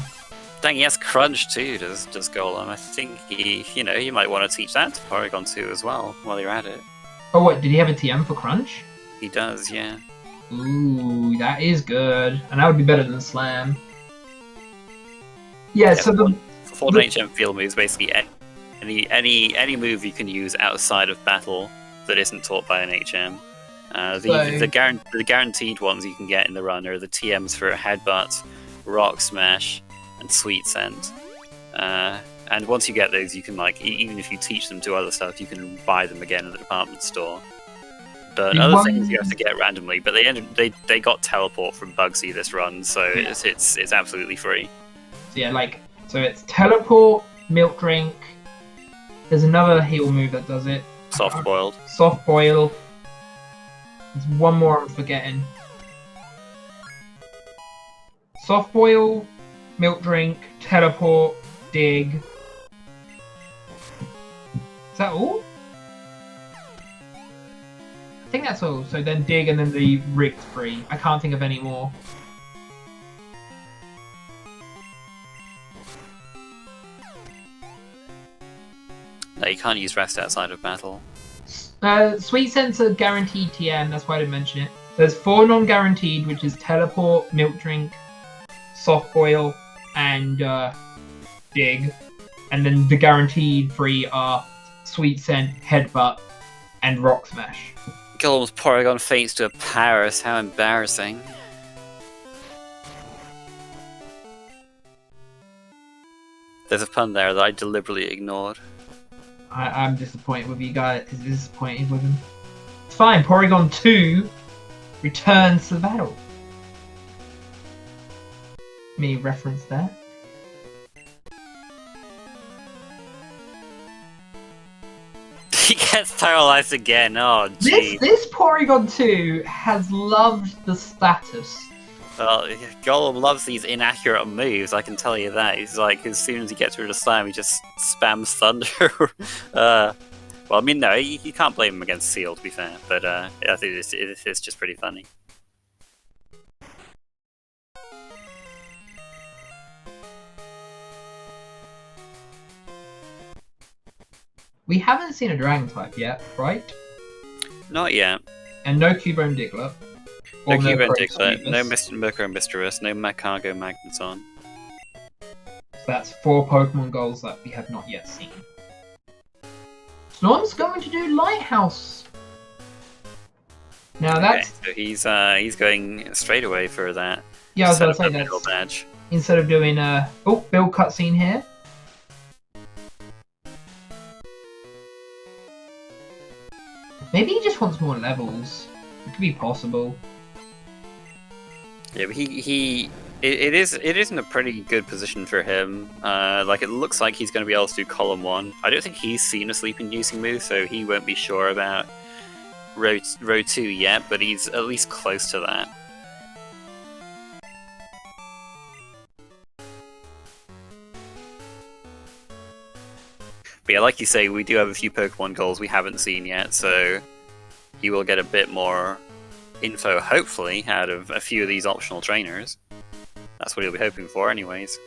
Dang, he has Crunch too, does Golem. I think you might want to teach that to Porygon 2 as well, while you're at it. Oh, what, did he have a TM for Crunch? He does, yeah. Ooh, that is good. And that would be better than Slam. Yeah, so the... For an HM field move is basically any move you can use outside of battle that isn't taught by an HM. The guaranteed ones you can get in the run are the TMs for Headbutt, Rock Smash, and Sweet Scent. And once you get those, you can even if you teach them to other stuff, you can buy them again in the department store. But other things you have to get randomly. But they got Teleport from Bugsy this run, so it's absolutely free. So yeah, so it's Teleport, Milk Drink. There's another heal move that does it. Soft Boiled. Soft Boil. There's one more I'm forgetting. Soft Boil, Milk Drink, Teleport, Dig. Is that all? I think that's all. So then Dig and then the Rigged free. I can't think of any more. No, you can't use Rest outside of battle. Sweet Scent's a guaranteed TM, that's why I didn't mention it. There's 4 non-guaranteed, which is Teleport, Milk Drink, Soft Boil, and Dig. And then the guaranteed 3 are Sweet Scent, Headbutt, and Rock Smash. Golem's Porygon faints to a Paris, how embarrassing. There's a pun there that I deliberately ignored. I'm disappointed with you guys. Disappointed with him. It's fine. Porygon 2 returns to the battle. Me reference there. He gets paralyzed again. Oh, jeez. This Porygon 2 has loved the status. Well, Golem loves these inaccurate moves, I can tell you that. He's like, as soon as he gets rid of Slam, he just spams Thunder. Well, I mean, no, you can't blame him against Seal, to be fair, but I think it's just pretty funny. We haven't seen a Dragon type yet, right? Not yet. And no Cubone Diglett. No Or Cuban Murkrow Diglett, no Sweetness. Murkrow Mysteros, no Macargo Magneton. So that's 4 Pokemon goals that we have not yet seen. Snorm's going to do Lighthouse. Now that's... Okay, so he's going straight away for that. Yeah, I was going to say that. Badge. Instead of doing a... Oh, build cutscene here. Maybe he just wants more levels. It could be possible. Yeah, but it isn't a pretty good position for him. Like it looks like he's going to be able to do column 1. I don't think he's seen a sleep-inducing move, so he won't be sure about row 2 yet. But he's at least close to that. But yeah, like you say, we do have a few Pokemon goals we haven't seen yet, so he will get a bit more info, hopefully, out of a few of these optional trainers. That's what he'll be hoping for anyways.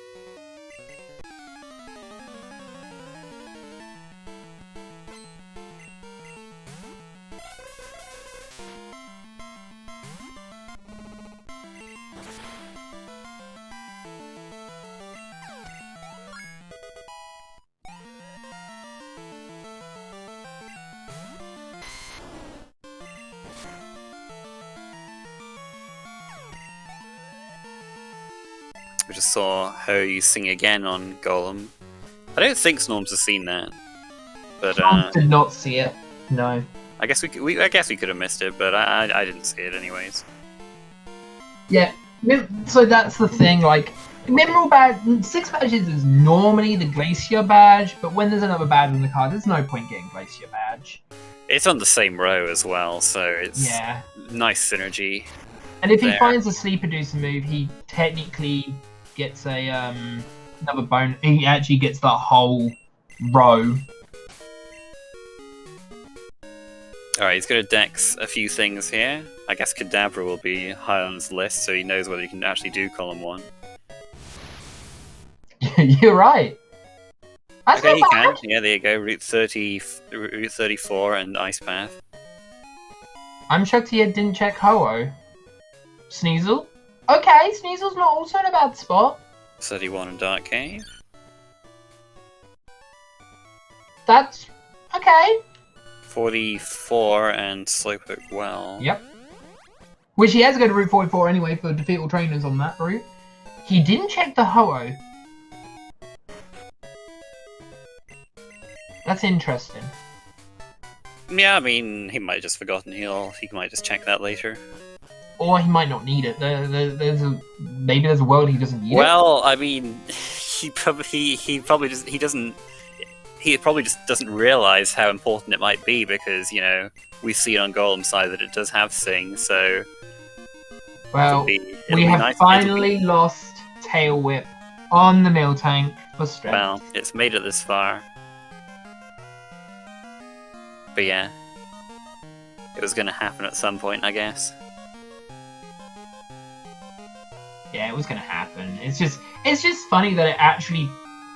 We just saw Ho sing again on Golem. I don't think Snorms has seen that, but Snorms did not see it. No. I guess I guess we could have missed it, but I didn't see it anyways. Yeah. So that's the thing. Like, Mineral badge, 6 badges is normally the Glacier badge, but when there's another badge on the card, there's no point getting Glacier badge. It's on the same row as well, so it's yeah, nice synergy. And if he finds a sleep-inducing move, he technically gets a another bone. He actually gets that whole row. Alright, he's going to dex a few things here. I guess Kadabra will be high on his list, so he knows whether he can actually do column 1. You're right. That's okay, he bad. can. Yeah, there you go. Route 34 and Ice Path. I'm shocked he didn't check Ho-Oh. Sneasel? Okay, Sneasel's not also in a bad spot. 31 and Dark Cave. That's okay. 44 and Slowpoke Well. Yep. Which he has to go to Route 44 anyway for defeat all trainers on that route. He didn't check the Ho-Oh. That's interesting. Yeah, I mean, he might have just forgotten. He might just check that later. Or he might not need it. Maybe there's a world he doesn't need it. Well, I mean, he probably just doesn't realize how important it might be because we see it on Golem's side that it does have Sing. So well, we have finally lost Tail Whip on the Miltank for strength. Well, it's made it this far. But yeah, it was going to happen at some point, I guess. Yeah, it was going to happen. It's just funny that it actually,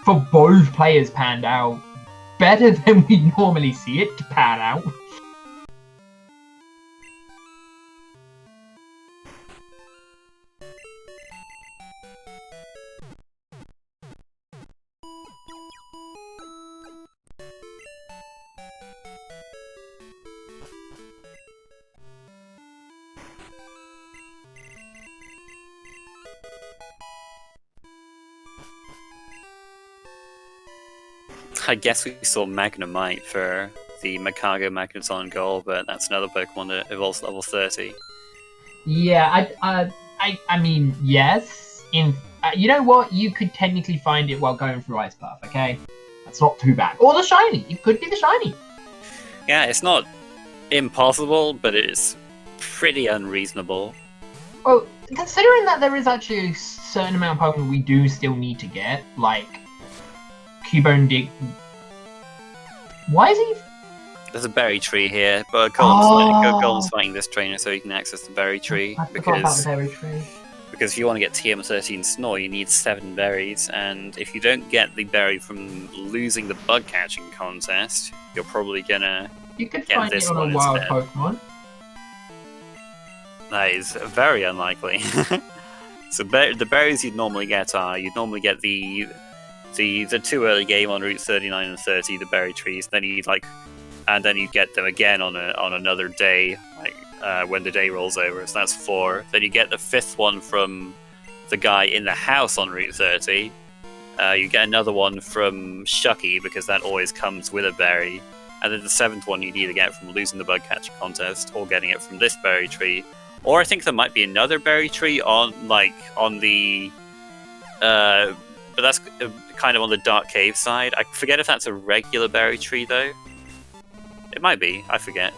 for both players, panned out better than we normally see it to pan out. I guess we saw Magnemite for the Macargo Magneton goal, but that's another Pokemon that evolves level 30. Yeah, I mean, yes. You know what? You could technically find it while going through Ice Path, okay? That's not too bad. Or the Shiny. It could be the Shiny. Yeah, it's not impossible, but it's pretty unreasonable. Well, considering that there is actually a certain amount of Pokemon we do still need to get, like Cubone Dig. Why is he? There's a berry tree here, but Golem's fighting this trainer so he can access the berry tree. I forgot about the berry tree. Because if you want to get TM13 Snore, you need 7 berries, and if you don't get the berry from losing the bug catching contest, you're probably gonna You could get find this it on one a wild instead. Pokemon. That is very unlikely. So the berries you'd normally get the 2 early game on Route 39 and 30, the berry trees. Then you'd get them again on another day, when the day rolls over. So that's 4. Then you get the 5th one from the guy in the house on Route 30. You get another one from Shucky, because that always comes with a berry. And then the 7th one you'd either get from losing the bug catcher contest, or getting it from this berry tree. Or I think there might be another berry tree on the... but that's kind of on the Dark Cave side. I forget if that's a regular berry tree, though. It might be, I forget.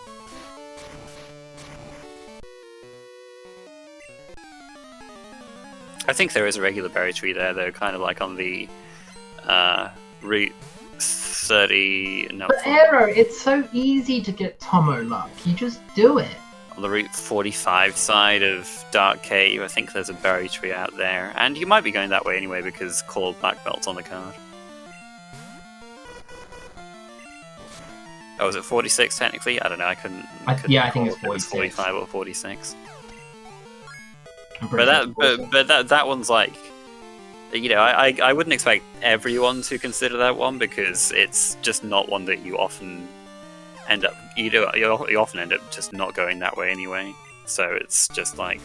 I think there is a regular berry tree there, though, kind of like on the Route 30... No, but Aero, it's so easy to get Tomo luck. You just do it. On the Route 45 side of Dark Cave, I think there's a berry tree out there. And you might be going that way anyway, because Call Black Belt's on the card. Oh, is it 46 technically? I don't know, I couldn't yeah, I think it's 46. 45 or 46. But that one's like, you know, I wouldn't expect everyone to consider that one, because it's just not one that you often end up, you often end up just not going that way anyway. So it's just like,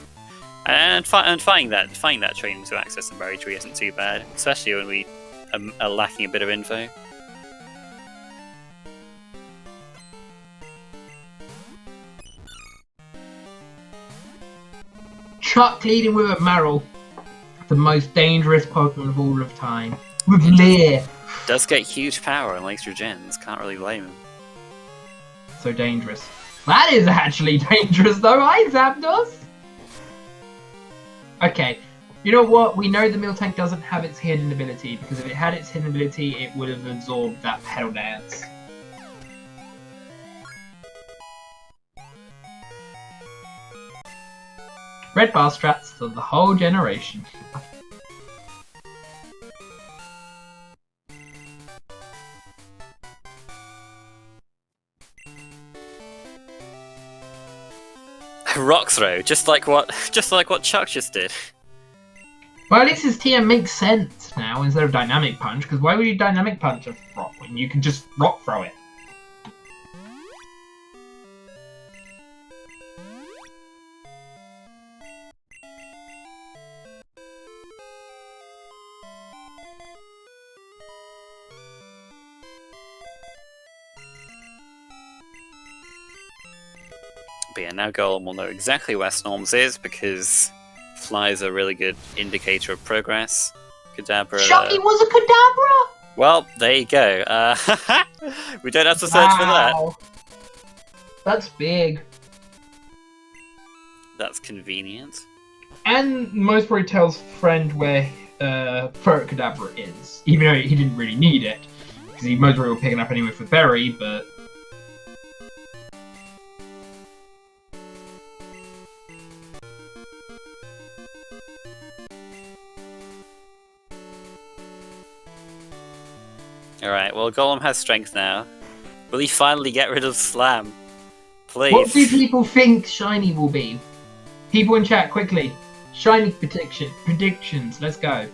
and finding that training to access the berry tree isn't too bad, especially when we are lacking a bit of info. Chuck leading with a Meryl, the most dangerous Pokemon of all of time. With Leer. Does get huge power and likes your gens, can't really blame him. So dangerous. That is actually dangerous though, hi Zapdos! Okay, you know what? We know the Miltank doesn't have its hidden ability, because if it had its hidden ability, it would have absorbed that Pedal Dance. Red bar strats for the whole generation. Rock throw, just like what Chuck just did. Well, at least his TM makes sense now instead of dynamic punch, because why would you dynamic punch a rock when you can just rock throw it? But yeah, now Golem will know exactly where Snorms is, because Fly is a really good indicator of progress. Kadabra... Shucky was a Kadabra? Well, there you go. We don't have to search for that. That's big. That's convenient. And most probably tells Friend where Ferret Kadabra is, even though he didn't really need it, because he most probably will pick it up anyway for Berry, but... Alright, well, Golem has strength now. Will he finally get rid of Slam? Please. What do people think Shiny will be? People in chat, quickly. Shiny predictions, let's go.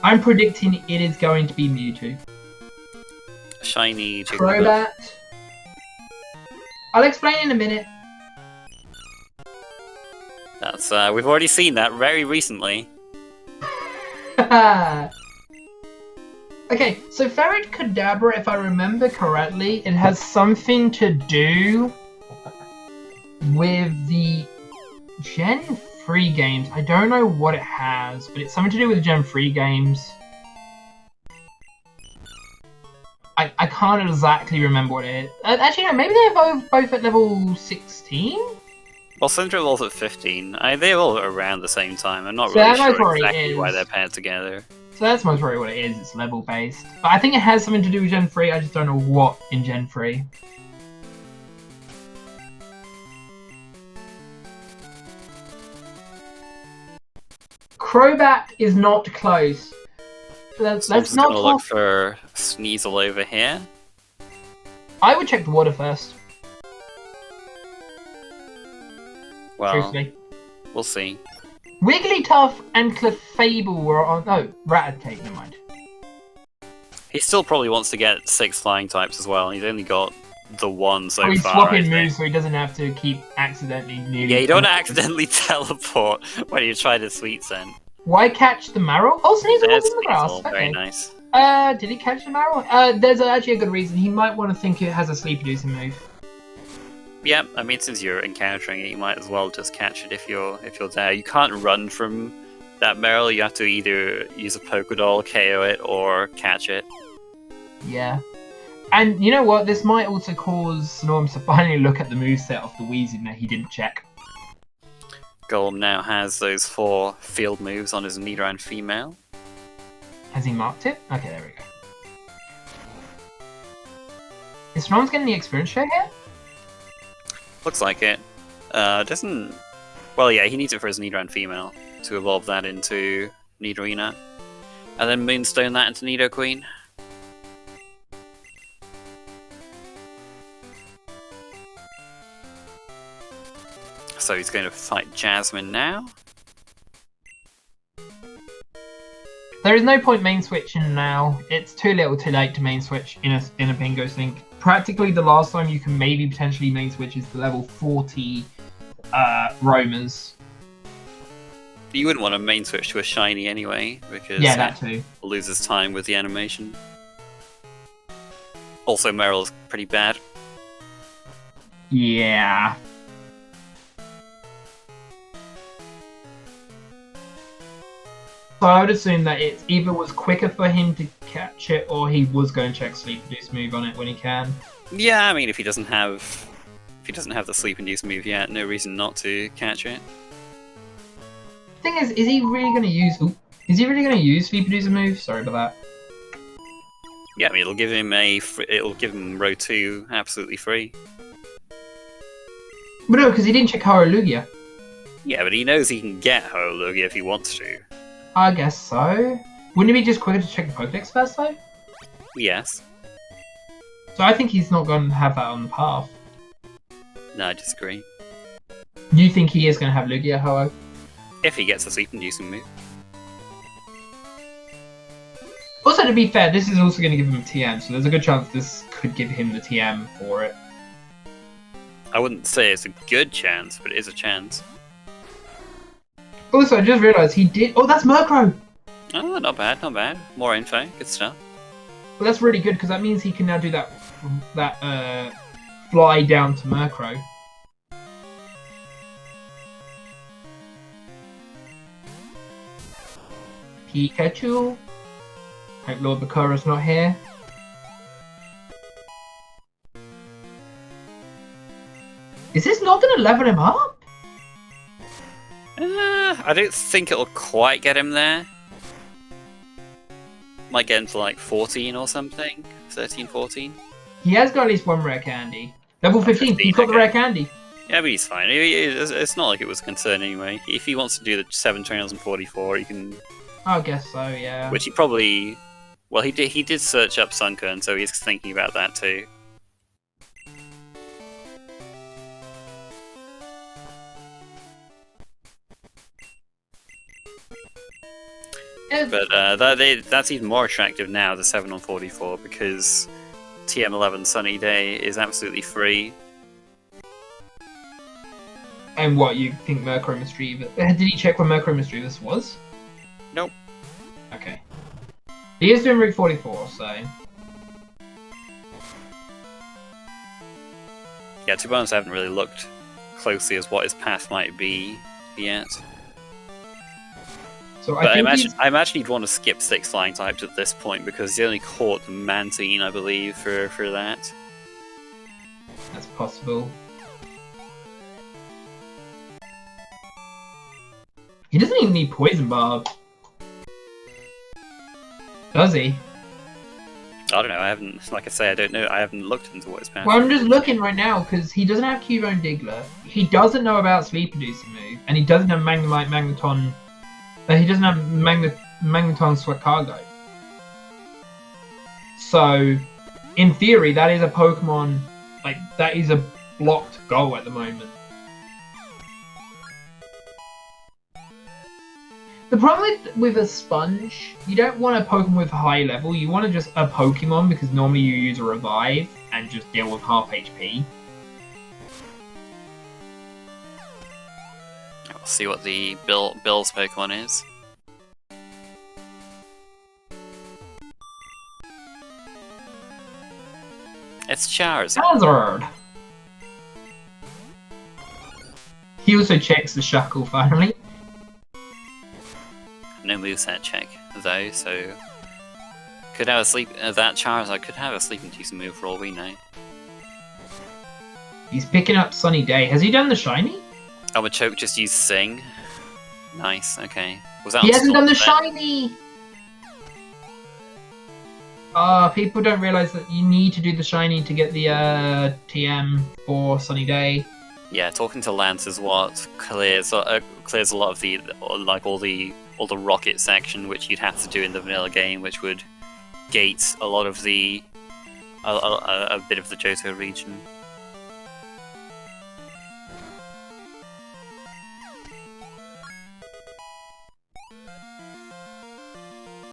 I'm predicting it is going to be Mewtwo. Shiny Crobat. I'll explain in a minute. That's, we've already seen that very recently. Okay, so Ferret Kadabra, if I remember correctly, it has something to do with the Gen 3 games. I don't know what it has, but it's something to do with the Gen 3 games. I can't exactly remember what it is. Actually, no, maybe they're both at level 16? Well, Cinderell's at 15. They're all around the same time. I'm not really sure exactly why they're paired together. So that's most probably what it is, it's level based. But I think it has something to do with Gen 3, I just don't know what in Gen 3. Crobat is not close. Let's not gonna look for Sneasel over here. I would check the water first. Well, truthfully. we'll see. Wigglytuff and Clefable were on... No, Rattata, never mind. He still probably wants to get 6 flying types as well. He's only got the one so he's far. Swapping moves so he doesn't have to keep accidentally nearly... Yeah, you don't accidentally teleport when you try to Sweet Scent. Why catch the Marrow? Oh, Sneasel was in the grass. Okay. Very nice. Did he catch the Marrow? There's actually a good reason. He might want to think it has a sleep-reducing move. Yeah, I mean, since you're encountering it, you might as well just catch it if you're there. You can't run from that Meryl. You have to either use a Pokédoll, KO it, or catch it. Yeah. And you know what? This might also cause Snorms to finally look at the moveset of the Weezing that he didn't check. Golem now has those 4 field moves on his Nidoran female. Has he marked it? Okay, there we go. Is Snorms getting the experience share here? Looks like it. Doesn't... Well, yeah, he needs it for his Nidoran female to evolve that into Nidorina. And then Moonstone that into Nidoqueen. So he's going to fight Jasmine now. There is no point main switching now. It's too little too late to main switch in a Bingo Sync. Practically the last time you can maybe potentially main switch is the level 40 roamers. You wouldn't want to main switch to a shiny anyway, because yeah, that too. It loses time with the animation. Also, Meryl's pretty bad. Yeah. So I would assume that it either was quicker for him to catch it, or he was going to check Sleep Induce move on it when he can. Yeah, I mean, if he doesn't have the Sleep Induce move yet, no reason not to catch it. Thing is he really going to use? Is he really going to use Sleep Induce move? Sorry about that. Yeah, I mean, it'll give him row 2 absolutely free. But no, because he didn't check Lugia. Yeah, but he knows he can get Lugia if he wants to. I guess so. Wouldn't it be just quicker to check the Pokedex first, though? Yes. So I think he's not going to have that on the path. No, I disagree. Do you think he is going to have Lugia Ho-Oh? If he gets a sleep-inducing move. Also, to be fair, this is also going to give him a TM, so there's a good chance this could give him the TM for it. I wouldn't say it's a good chance, but it is a chance. Also, I just realised he did... Oh, that's Murkrow! Oh, not bad, not bad. More info, good stuff. Well, that's really good, because that means he can now do that fly down to Murkrow. Pikachu. Hope Lord Bakura's not here. Is this not going to level him up? I don't think it'll quite get him there. Might get him to like 14 or something. 13, 14. He has got at least one rare candy. Level 15, he's got the rare candy. Yeah, but he's fine. It's not like it was a concern anyway. If he wants to do the 7 trainers and 44, he can... I guess so, yeah. Which he probably... Well, he did search up Sunkern, so he's thinking about that too. But that's even more attractive now, the 7 on 44, because TM11 Sunny Day is absolutely free. And what, you think Murkrow Mischievous... Did he check where Murkrow Mischievous was? Nope. Okay. He is doing Route 44, so... Yeah, to be honest, I haven't really looked closely as what his path might be yet. So I imagine he'd want to skip 6 flying types at this point, because he only caught the Mantine, I believe, for that. That's possible. He doesn't even need Poison Barb. Does he? I don't know, I haven't, like I say, I don't know, I haven't looked into what his path is. Well, I'm just looking right now, because he doesn't have Cubone Diglett, he doesn't know about Sleep Producing Move, and he doesn't have Magnemite, Magneton... he doesn't have Magneton Sweat Cargo. So, in theory, that is a Pokemon, like, that is a blocked goal at the moment. The problem with a sponge, you don't want a Pokemon with high level. You want to just a Pokemon because normally you use a revive and just deal with half HP. We'll see what the Bill's Pokemon is. It's Charizard. Charizard! He also checks the Shuckle finally. No moveset check though, so could have a sleep. That Charizard could have a sleep-inducing move for all we know. He's picking up Sunny Day. Has he done the shiny? Oh, but Choke just used Sing. Nice. Okay. Was that? He hasn't done the shiny. People don't realize that you need to do the shiny to get the TM for Sunny Day. Yeah, talking to Lance is what clears a lot of the all the rocket section, which you'd have to do in the vanilla game, which would gate a lot of the a bit of the Johto region.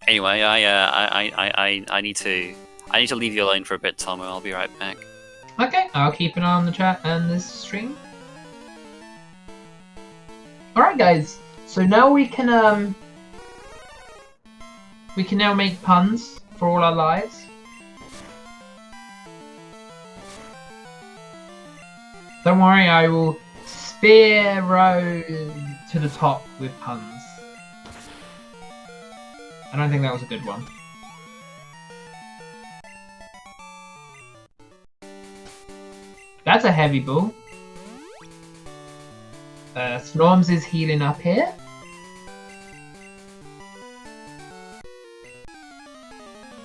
Anyway, I need to leave you alone for a bit, Tomo. I'll be right back. Okay, I'll keep an eye on the chat and this stream. Alright guys, so now we can now make puns for all our lives. Don't worry, I will spear to the top with puns. I don't think that was a good one. That's a heavy ball. Snorms is healing up here.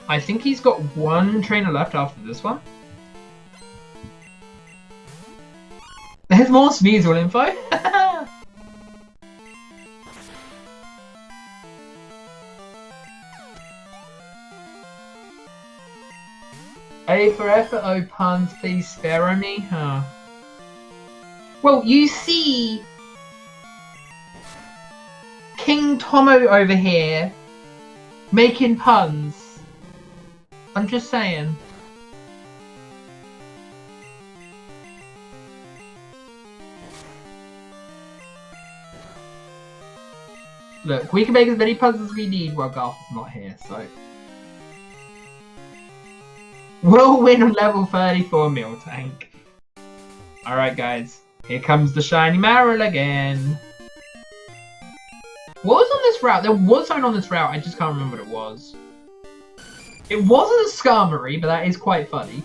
I think he's got one trainer left after this one. There's more Sneasel info. A for effort, oh puns, please spare me. Huh. Well, you see King Tomo over here making puns. I'm just saying. Look, we can make as many puns as we need while Garth is not here, so. We'll win on level 34 Miltank. Alright guys, here comes the shiny Marill again. What was on this route? There was something on this route, I just can't remember what it was. It wasn't a Skarmory, but that is quite funny.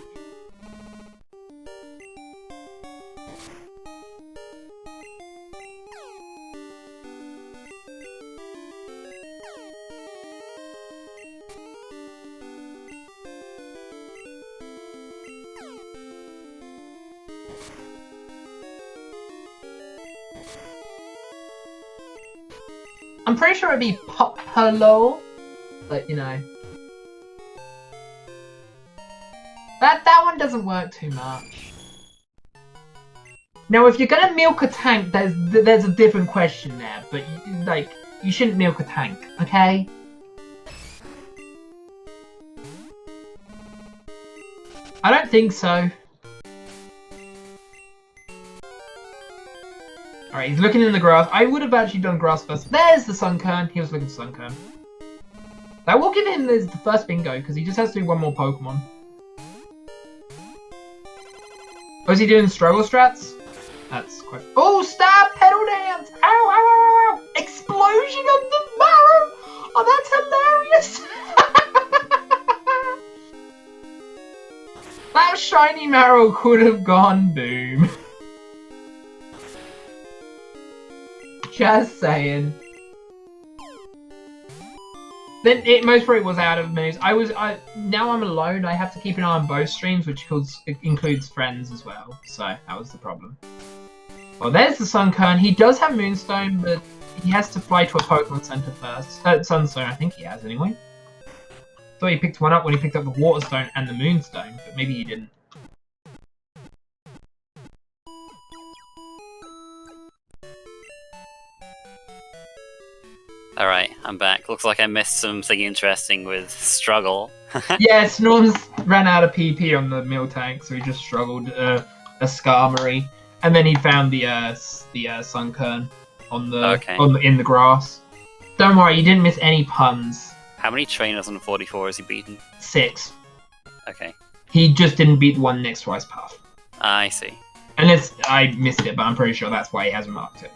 I'm pretty sure it'd be Popolo, but you know. That one doesn't work too much. Now, if you're gonna milk a tank, there's a different question there, but you shouldn't milk a tank, okay? I don't think so. Alright, he's looking in the grass. I would have actually done grass first. There's the Sunkern. He was looking at Sunkern. That will give him the first bingo, because he just has to do one more Pokemon. Oh, is he doing struggle strats? That's quite... Oh, stab! Pedal dance! Ow, ow, ow, ow, ow! Explosion of the marrow! Oh, that's hilarious! That shiny marrow could have gone boom. Just saying. Then it most probably was out of moves. Now I'm alone. I have to keep an eye on both streams, which includes friends as well. So that was the problem. Well, there's the Sunkern. He does have Moonstone, but he has to fly to a Pokemon Center first. Sunstone, I think he has anyway. Thought he picked one up when he picked up the Waterstone and the Moonstone, but maybe he didn't. Alright, I'm back. Looks like I missed something interesting with Struggle. Yeah, Snorms ran out of PP on the mill tank, so he just struggled a Skarmory, and then he found the Sunkern on the in the grass. Don't worry, you didn't miss any puns. How many trainers on 44 has he beaten? 6. Okay. He just didn't beat the one next to Ice Path. I see. Unless I missed it, but I'm pretty sure that's why he hasn't marked it.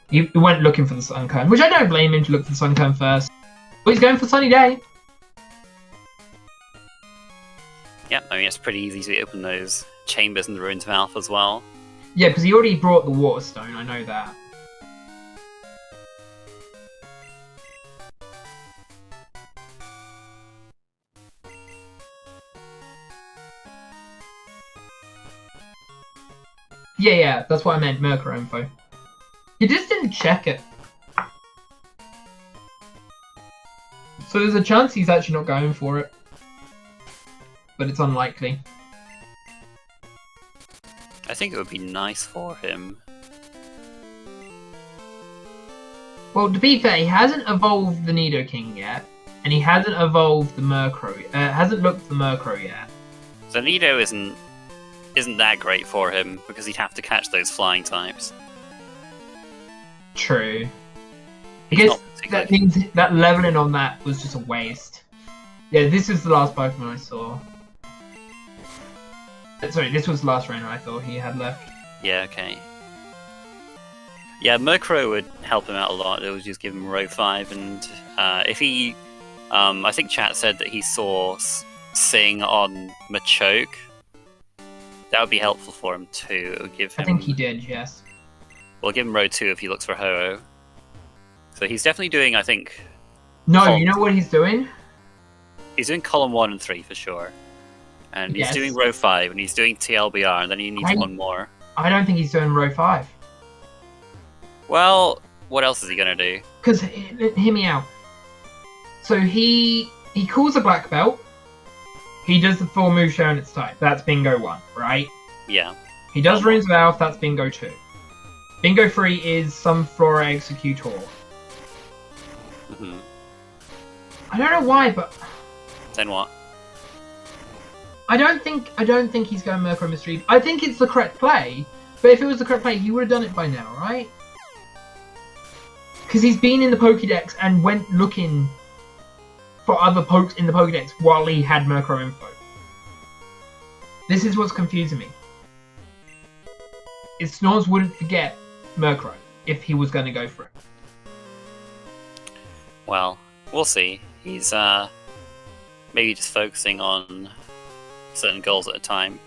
He went looking for the Sunkern, which I don't blame him to look for the Sunkern first. But he's going for Sunny Day. Yeah, I mean, it's pretty easy to open those chambers in the Ruins of Alpha as well. Yeah, because he already brought the Water Stone, I know that. Yeah, that's what I meant, Mercury info. You just didn't check it. So there's a chance he's actually not going for it. But it's unlikely. I think it would be nice for him. Well, to be fair, he hasn't evolved the Nidoking yet. And he hasn't evolved the Murkrow. Hasn't looked at the Murkrow yet. So Nido isn't that great for him, because he'd have to catch those flying types. True. I guess that means that leveling on that was just a waste. Yeah, this is the last Pokemon I saw. Sorry, this was the last trainer I thought he had left. Yeah, okay. Yeah, Murkrow would help him out a lot. It would just give him row 5, and if he... I think chat said that he saw Sing on Machoke. That would be helpful for him too. It would give him... I think he did, yes. We'll give him row 2 if he looks for Ho-Oh. So he's definitely doing, I think... No, you know what he's doing? He's doing column 1 and 3 for sure. And he's doing row 5, and he's doing TLBR, and then he needs one more. I don't think he's doing row 5. Well, what else is he going to do? Because, hear me out. So he calls a black belt. He does the full move showing its type. That's Bingo 1, right? Yeah. He does Runes of Alpha. That's Bingo 2. Bingo 3 is some Flora Executor. Mm-hmm. I don't know why, but... Then what? I don't think he's going Murkrow Mystery. I think it's the correct play, but if it was the correct play, he would have done it by now, right? Because he's been in the Pokédex and went looking for other pokes in the Pokédex while he had Murkrow info. This is what's confusing me. Snorms wouldn't forget Murkrow if he was going to go for it. Well, we'll see. He's maybe just focusing on certain goals at a time.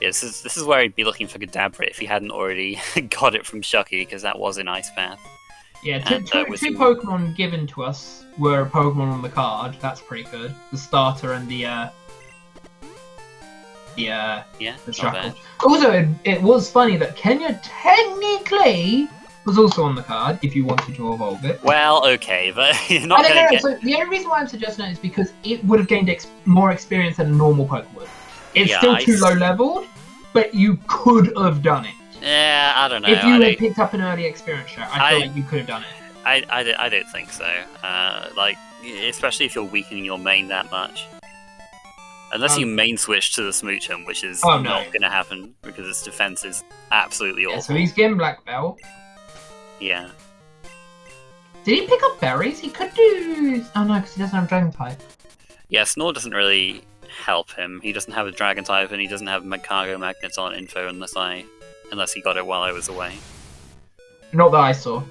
Yeah, this is where he'd be looking for Kadabra if he hadn't already got it from Shucky, because that was in Ice Path. Yeah, two Pokemon given to us were Pokemon on the card. That's pretty good. The starter and the Shuckle. Also, it was funny that Kenya technically was also on the card if you wanted to evolve it. Well, okay, but you're not going to get... So the only reason why I'm suggesting it is because it would have gained more experience than a normal Pokemon would. It's still too low leveled, but you could have done it. Yeah, I don't know. If you had picked up an early experience share, I feel like you could have done it. I don't think so. Like, especially if you're weakening your main that much. Unless you main switch to the Smoochum, which is not going to happen, because its defense is absolutely awful. So he's getting Black Belt. Yeah. Did he pick up berries? He could do... Oh no, because he doesn't have Dragon type. Yeah, Snore doesn't really help him. He doesn't have a Dragon type, and he doesn't have Cargo Magnets on info unless he got it while I was away. Not that I saw.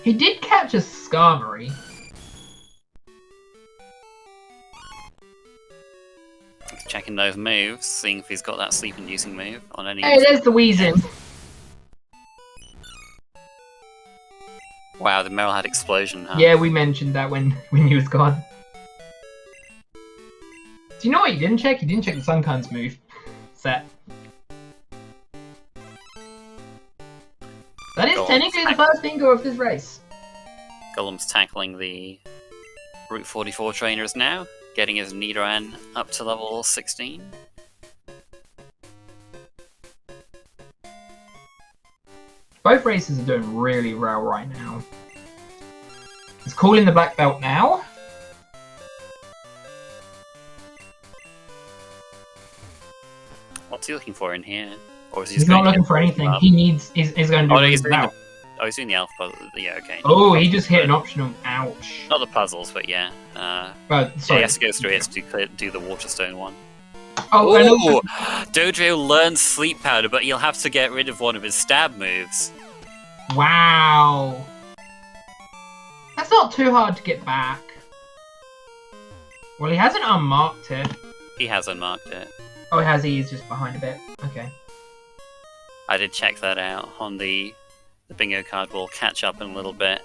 He did catch a Skarmory. Checking those moves, seeing if he's got that sleep-inducing move on any... Hey, there's the Weezing. Wow, the Meryl had Explosion, huh? Yeah, we mentioned that when he was gone. Do you know what he didn't check? He didn't check the Sunkern's move set. That is technically the first bingo of this race. Golem's tackling the Route 44 trainers now, getting his Nidoran up to level 16. Both races are doing really well right now. He's calling the black belt now. What's he looking for in here? Or is he He's not looking for anything. He needs. He's going to do he's doing the. Oh, he's doing the alpha puzzle. Yeah, okay. Oh, he just hit an optional. Ouch. Not the puzzles, but yeah. But sorry. He has to go through it to do the Waterstone one. Oh, Dojo learns Sleep Powder, but he'll have to get rid of one of his stab moves. Wow. That's not too hard to get back. Well, he hasn't unmarked it. He has unmarked it. Oh, he has. He's just behind a bit. Okay. I did check that out on the bingo card. We'll catch up in a little bit.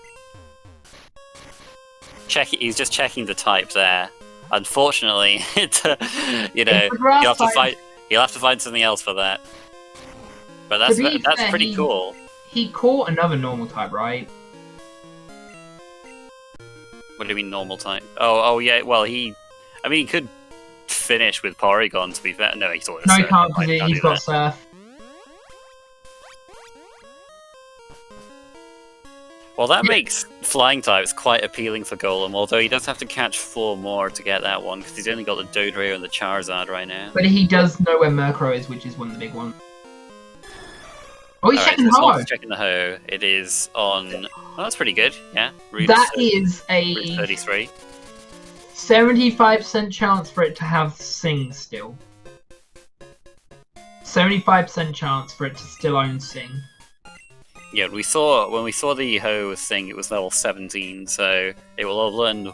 He's just checking the type there. Unfortunately, you know, you'll have to find something else for that. But that's pretty cool. He caught another normal type, right? What do you mean normal type? Oh yeah. Well, he could finish with Porygon. To be fair, no, he thought. No, he can't because he's got Surf. Well, that makes flying types quite appealing for Golem, although he does have to catch 4 more to get that one, because he's only got the Dodrio and the Charizard right now. But he does know where Murkrow is, which is one of the big ones. Oh, he's checking the Ho! He's checking the Ho. It is on... Oh, that's pretty good, yeah. That is a... 33. 75% chance for it to have Sing still. 75% chance for it to still own Sing. Yeah, when we saw the Ho thing, it was level 17, so it will have learned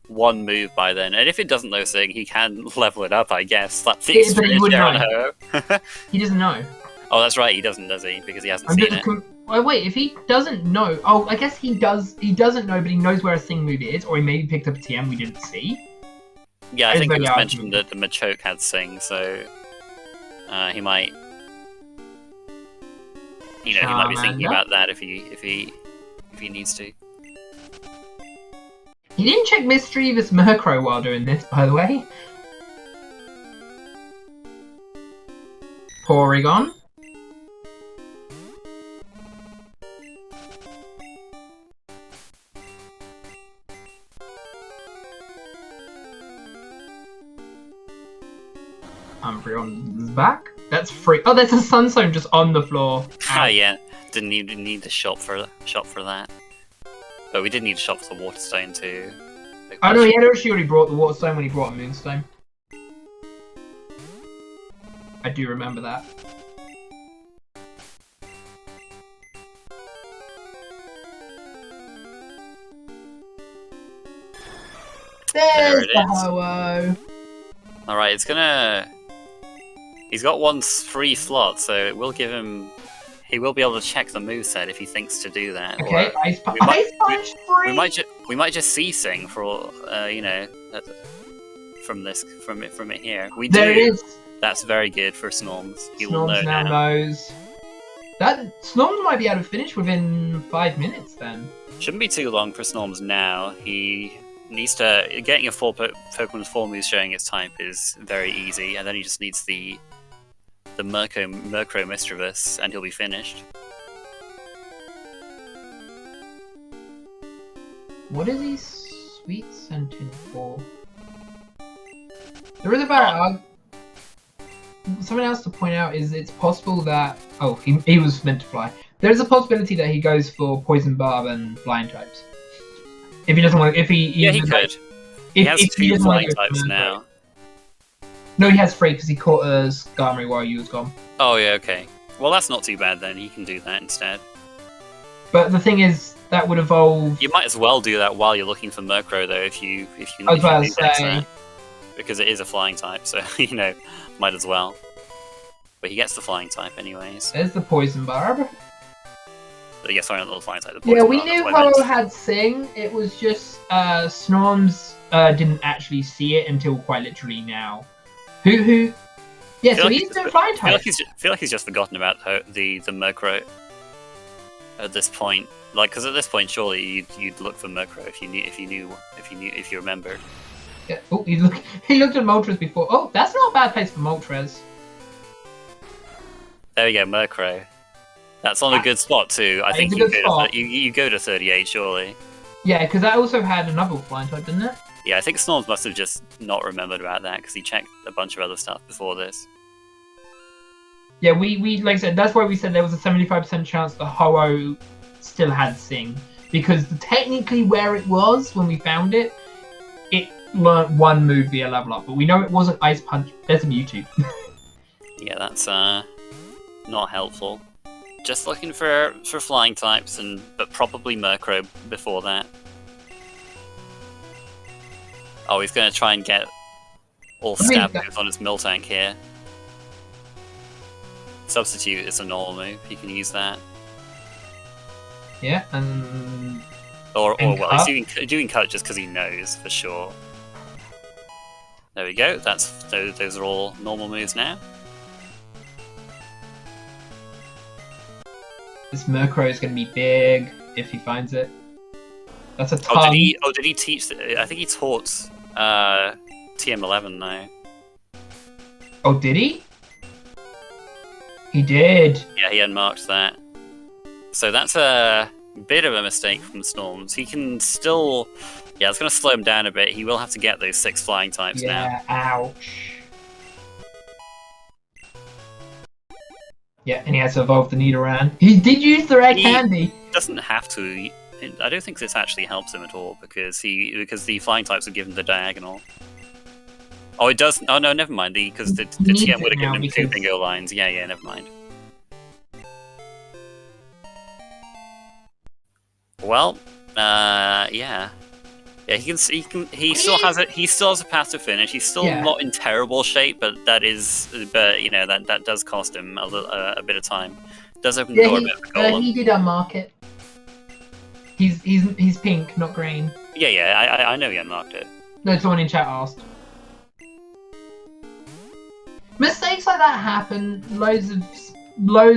one move by then. And if it doesn't know Sing, he can level it up, I guess. That's the experience there on Ho. He doesn't know. Oh, that's right, he doesn't, does he? Because he hasn't seen it. Oh, wait, if he doesn't know... Oh, I guess he does. He doesn't know, but he knows where a Sing move is, or he maybe picked up a TM we didn't see. Yeah, I think it was mentioned that the Machoke had Sing, so... he might... You know, he might be thinking about that if he needs to. He didn't check Mischievous Murkrow while doing this, by the way. Porygon. Umbreon's back. That's free. Oh, there's a Sunstone just on the floor. Ah, yeah. Didn't need the shop for that. But we did need a shop for the Waterstone too. Oh no, he had actually already brought the Waterstone when he brought a Moonstone. I do remember that. There's the Ho-Oh. Alright, it's gonna... He's got one free slot, so it will give him... He will be able to check the moveset if he thinks to do that. Okay, Ice Punch free! We might just see Sing for, you know, from it here. We do. There it is! That's very good for Snorms. He will Snorms know now knows. Snorms might be able to finish within 5 minutes then. Shouldn't be too long for Snorms now. He needs to... Getting a full Pokemon's 4 moves showing its type is very easy, and then he just needs the Murkrow Mischievous, and he'll be finished. What is he sweet scenting for? There is about something else to point out is it's possible that he was meant to fly. There is a possibility that he goes for Poison Barb and Flying types. If he doesn't want, he could. He has 2 flying types now. No, he has 3 because he caught a Skarmory while you was gone. Oh yeah, okay. Well, that's not too bad then. He can do that instead. But the thing is, that would evolve. You might as well do that while you're looking for Murkrow, though, if you I was about to say. Because it is a flying type, so you know, might as well. But he gets the flying type anyways. There's the Poison Barb. Yeah, sorry, not the flying type. The Poison yeah, we Barb, knew Ho had Sing. It was just Snorms didn't actually see it until quite literally now. Who? Yeah, so he's doing flying type. I feel like he's just forgotten about the Murkrow at this point. Like, because at this point, surely you'd look for Murkrow if you remembered. Yeah. Oh, he looked at Moltres before. Oh, that's not a bad place for Moltres. There we go, Murkrow. That's on a good spot too. I think you go to 38 surely. Yeah, because that also had another flying type, didn't it? Yeah, I think Snorms must have just not remembered about that because he checked a bunch of other stuff before this. Yeah, we like I said, that's why we said there was a 75% chance the Ho-Oh still had Sing. Because technically where it was when we found it, it learnt one move via level up. But we know it wasn't Ice Punch. There's a Mewtwo. Yeah, that's not helpful. Just looking for flying types, but probably Murkrow before that. Oh, he's going to try and get all stab moves on his Miltank here. Substitute is a normal move. He can use that. Yeah, and well, he's doing cut just because he knows for sure. There we go. Those are all normal moves now. This Murkrow is going to be big if he finds it. That's a ton. Did he teach? I think he taught TM11 now. Oh, did he? He did. Yeah, he unmarked that. So that's a bit of a mistake from Snorms. He can still... Yeah, it's going to slow him down a bit. He will have to get those 6 flying types now. Yeah, ouch. Yeah, and he has to evolve the Nidoran. He did use the rare candy. He doesn't have to. I don't think this actually helps him at all because the flying types would give him the diagonal. Oh, it does. Oh no, never mind. Because the TM would have given him 2 bingo lines. Yeah, never mind. Well, yeah. He still has a path to finish. He's still not in terrible shape, but you know that does cost him a bit of time. Does open the door a bit for Golem. He did unmark it. He's pink, not green. Yeah, I know he unmarked it. No, someone in chat asked. Mistakes like that happen. Loads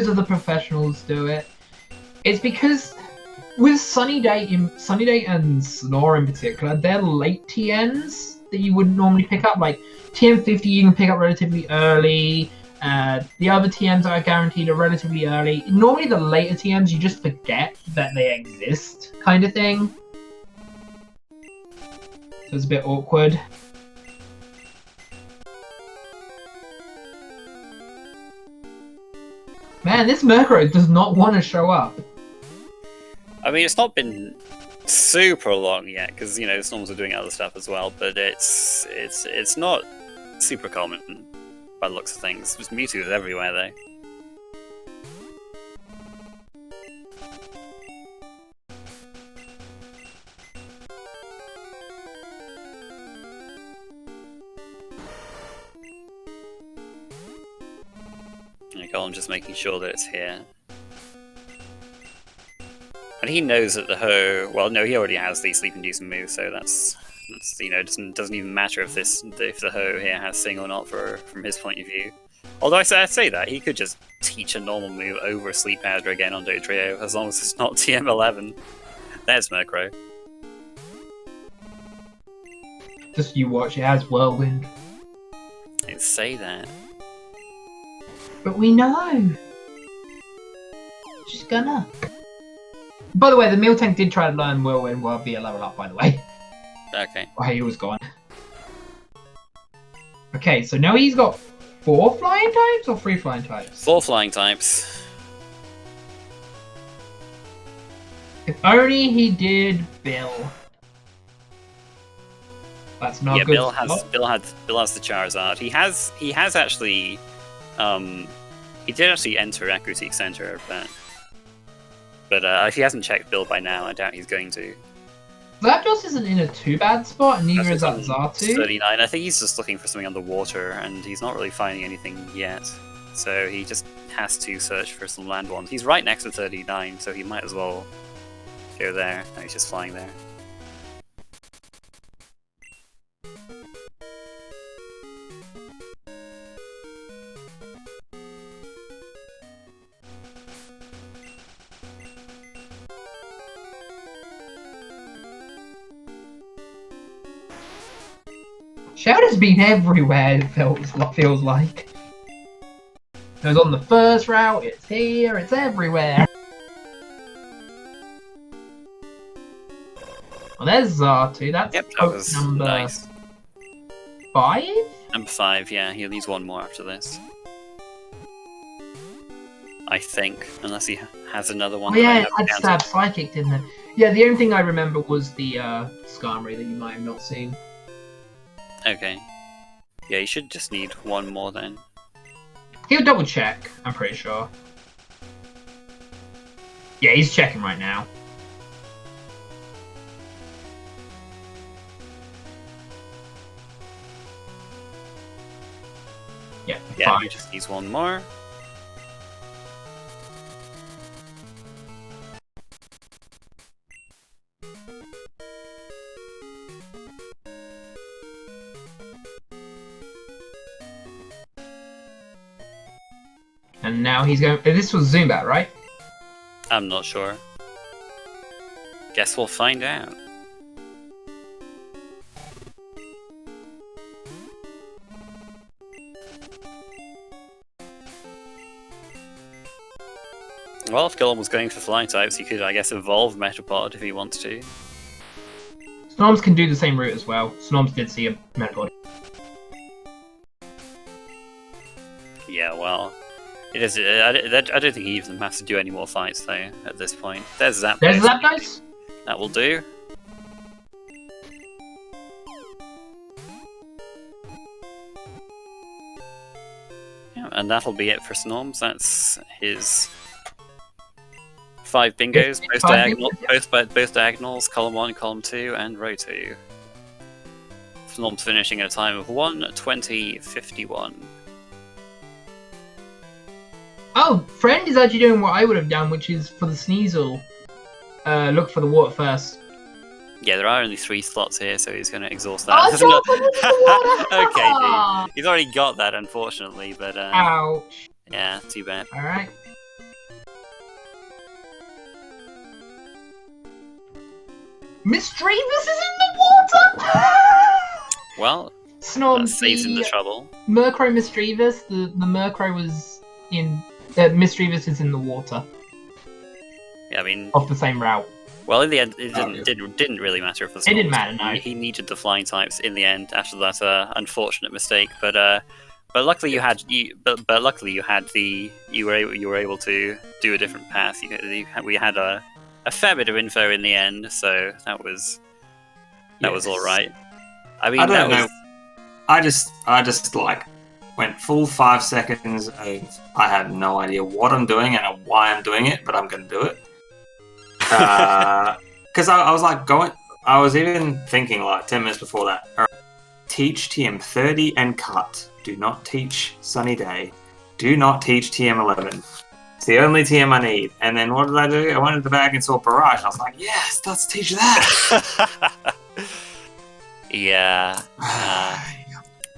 of the professionals do it. It's because with Sunny Day and Snore in particular, they're late TNs that you wouldn't normally pick up. Like TM50 you can pick up relatively early. The other TMs that are guaranteed are relatively early. Normally the later TMs you just forget that they exist, kind of thing. So it's a bit awkward. Man, this Murkrow does not want to show up. I mean, it's not been super long yet, because, you know, Snorms are doing other stuff as well, but it's not super common by the looks of things. There's Mewtwo everywhere, though. I'm just making sure that it's here. And he knows that the Ho... Well, no, he already has the sleep-inducing move, so that's you know, doesn't even matter if the Ho here has Sing or not from his point of view. Although I say that, he could just teach a normal move over Sleep Powder again on Dodrio, as long as it's not TM11. There's Murkrow. Just you watch, it has Whirlwind. I didn't say that. But we know. She's gonna. By the way, the Miltank did try to learn Whirlwind via level up, by the way. Okay. Oh, he was gone. Okay, so now he's got 4 flying types or 3 flying types? 4 flying types. If only he did Bill. That's not good. Bill has the Charizard. He has actually. He did actually enter Aqua Center, but if he hasn't checked Bill by now, I doubt he's going to. Zapdos isn't in a too bad spot, and neither is that Xatu. 39. I think he's just looking for something underwater, and he's not really finding anything yet. So he just has to search for some land ones. He's right next to 39, so he might as well go there. No, he's just flying there. Shelter's been everywhere, it feels like. It was on the first route, it's here, it's everywhere. Well, there's Zartu. That's Yep, that was number nice. 5? Number 5, yeah, he needs one more after this. I think, unless he has another one. Oh yeah, it had Stab Psychic, didn't it? Yeah, the only thing I remember was the Skarmory that you might have not seen. Okay. Yeah, you should just need one more then. He'll double check, I'm pretty sure. Yeah, he's checking right now. Yeah, yeah, he just needs one more. And now he's going. This was Zubat, right? I'm not sure. Guess we'll find out. Well, if Golem was going for flying types, he could, I guess, evolve Metapod if he wants to. Snorms can do the same route as well. Snorms did see a Metapod. Yeah, well, it is. I don't think he even has to do any more fights though. At this point, there's Zapdos. There's Zapdos. That will do. Yeah, and that'll be it for Snorms. That's his 5 bingos, both diagonals, column 1, column 2, and row 2. Snorms finishing at a time of 1:20:51. Oh, Friend is actually doing what I would have done, which is for the Sneasel, look for the water first. Yeah, there are only 3 slots here, so he's going to exhaust that. Okay, dude. He's already got that, unfortunately, but... Ouch. Yeah, too bad. Alright. Misdreavus is in the water! Well, Snorms, that saves him the trouble. Murkrow Misdreavus, the Murkrow was in... Misdreavus is in the water. Yeah, I mean... Off the same route. Well, in the end, it didn't really matter for Snorms. It didn't matter, no. He needed the flying types in the end after that unfortunate mistake, but luckily you had luckily you were able to do a different path. We had a fair bit of info in the end, so that was all right. I mean, I don't know. I just like went full 5 seconds of I have no idea what I'm doing and why I'm doing it, but I'm going to do it. Because I was like I was even thinking like 10 minutes before that, all right, teach TM30 and cut. Do not teach Sunny Day. Do not teach TM11. It's the only TM I need. And then what did I do? I went into the bag and saw Barrage. And I was like, yes, let's teach that. Yeah.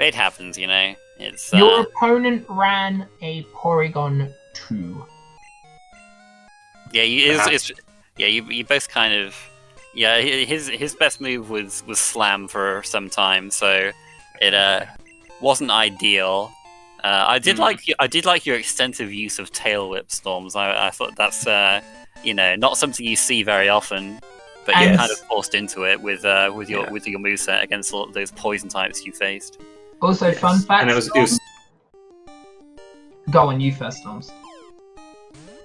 It happens, you know. It's Your opponent ran a Porygon 2. Yeah, you both kind of... Yeah, his best move was Slam for some time, so it wasn't ideal. I did like your extensive use of Tail Whip, Storms. I thought that's not something you see very often, but you kind of forced into it with your moveset against all those poison types you faced. Also, fun fact. And it was Go on, you first, Storms.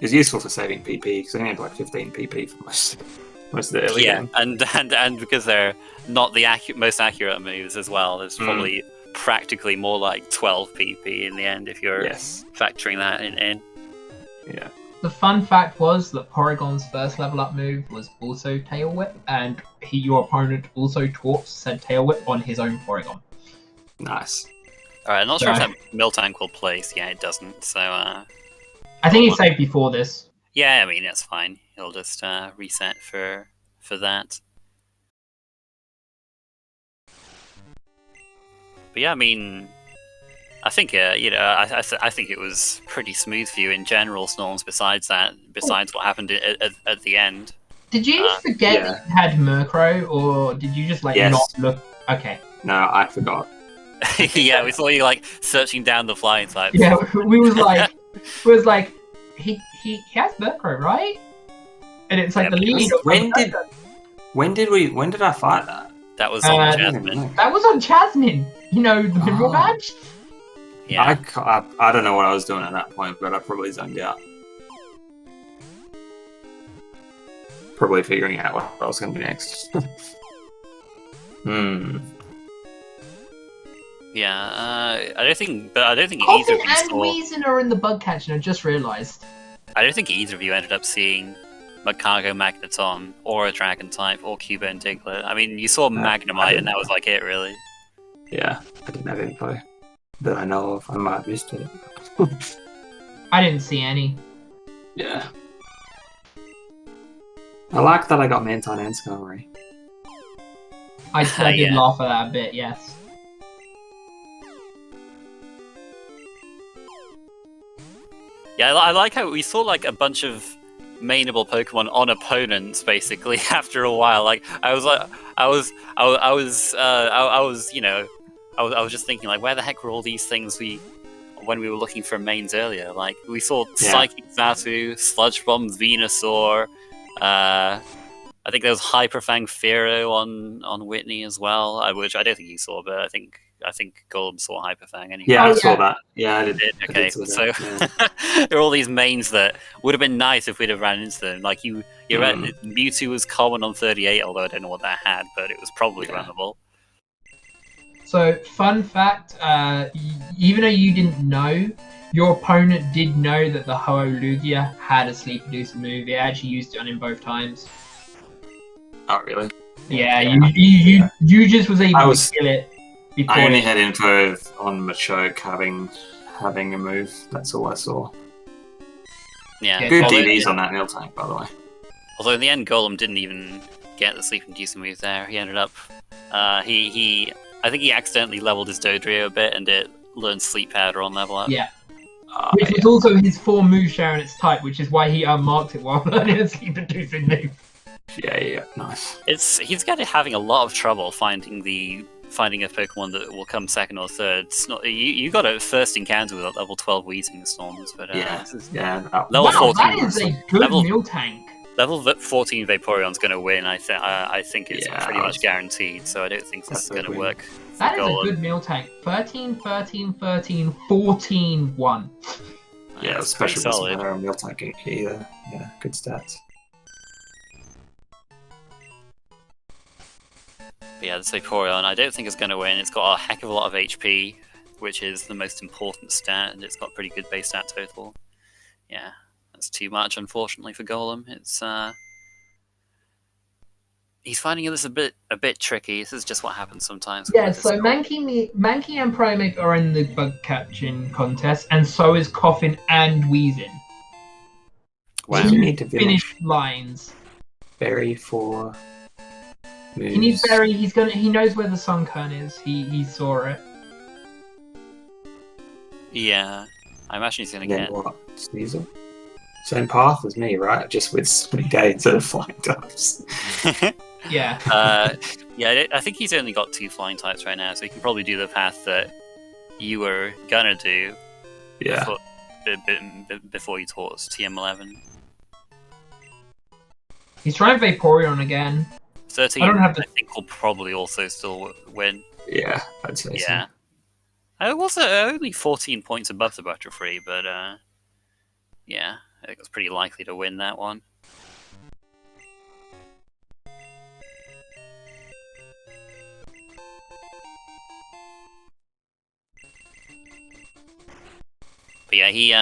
It was useful for saving PP because I only had like 15 PP for most of the early game. and because they're not the most accurate moves as well, there's probably practically more like 12 PP in the end if you're factoring that in. Yeah. The fun fact was that Porygon's first level up move was also Tail Whip, and your opponent also taught said Tail Whip on his own Porygon. Nice. Alright, I'm not sure if that Miltank will place. Yeah, it doesn't. So, I think he saved before this. Yeah, I mean, that's fine. He'll just reset for that. But yeah, I mean, I think I think it was pretty smooth for you in general, Snorms. Besides what happened at the end. Did you forget that you had Murkrow, or did you just not look? Okay. No, I forgot. Yeah, we saw you like searching down the flying types. Yeah, we was like, was like, he has Murkrow, right? And it's like the lead. When did I fight that? That was on Jasmine. That was on Jasmine. You know, the mineral badge. Yeah. I don't know what I was doing at that point, but I probably zoned out. Probably figuring out what I was going to do next. Yeah, I don't think either of Coffin you and saw. Weezing are in the bug catching. I just realised. I don't think either of you ended up seeing Magcargo, Magneton, or a Dragon type, or Cubone Diglett. I mean, you saw Magnemite, and that was like it, really. Yeah, I didn't have info that I know of. I might have missed it. I didn't see any. Yeah. I like that I got Manton and Skarmory. I did laugh at that a bit, yes. Yeah, I like how we saw like a bunch of mainable Pokemon on opponents basically after a while. Like I was just thinking like, where the heck were all these things when we were looking for mains earlier? Like we saw Psychic Zatu, Sludge Bomb Venusaur. I think there was Hyperfang Fearow on Whitney as well, which I don't think you saw, but I think Golem saw Hyperfang anyway. Yeah, I saw that. Yeah, I did. Okay, so there are all these mains that would have been nice if we'd have ran into them. Like Mewtwo was common on 38, although I don't know what that had, but it was probably runnable. So, fun fact, even though you didn't know, your opponent did know that the Ho-Oh Lugia had a Sleep Producer move. They actually used it on him both times. Oh, really? Yeah, you just was able to kill it. I only had info on Machoke having a move. That's all I saw. Yeah. Good DVs on that Miltank, by the way. Although in the end, Golem didn't even get the Sleep Inducer move there. He ended up... I think he accidentally leveled his Dodrio a bit and it learned Sleep Powder on level up. Yeah. Which was also his 4 move sharing its type, which is why he unmarked it while learning a Sleep Inducing move. Yeah, nice. He's having a lot of trouble finding a Pokemon that will come second or third. It's not, you got a first encounter with level 12 Weezing Storms, but level 14. That is a good Miltank. Level 14 Vaporeon's going to win. I think it's pretty much guaranteed. So I don't think this is going to work. That is a good Miltank. 13, 13, 13, 14, 1. Yeah, especially with Miltank either. Yeah, good stats. But yeah, this Vaporeon, I don't think it's going to win. It's got a heck of a lot of HP, which is the most important stat, and it's got pretty good base stat total. Yeah, that's too much, unfortunately, for Golem. It's he's finding this a bit tricky. This is just what happens sometimes. Yeah, so Mankey and Primeape are in the bug catching contest, and so is Coffin and Weezing. Wow. You need to finish lines. Berry for moves. He needs Berry. He knows where the Sunkern is. He saw it. Yeah, I imagine he's gonna get what? Sneasel? Same path as me, right? Just with Sonic Day instead of flying types. Yeah. I think he's only got 2 flying types right now, so he can probably do the path that you were gonna do. Yeah. Before you taught us TM11. He's trying Vaporeon again. 13, I think will probably also still win. Yeah, I'd say so. Yeah. I was only 14 points above the Butterfree, but yeah, I think it was pretty likely to win that one. But yeah, he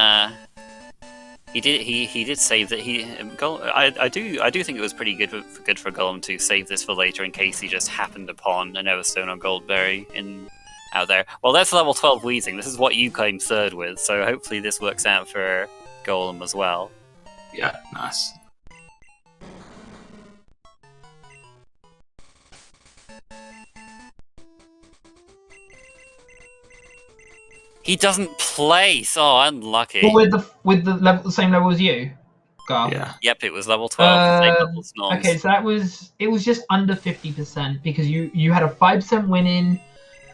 did save that. I do think it was pretty good for Golem to save this for later in case he just happened upon an Everstone or Goldberry out there. Well, that's level 12 Weezing. This is what you came third with, so hopefully this works out for Golem as well. Yeah, nice. He doesn't place. Oh, unlucky. Well, with the same level as you, Gar. Yeah. Yep, it was level 12. Same level as Snorms. Okay, so it was just under 50% because you had a 5% win in,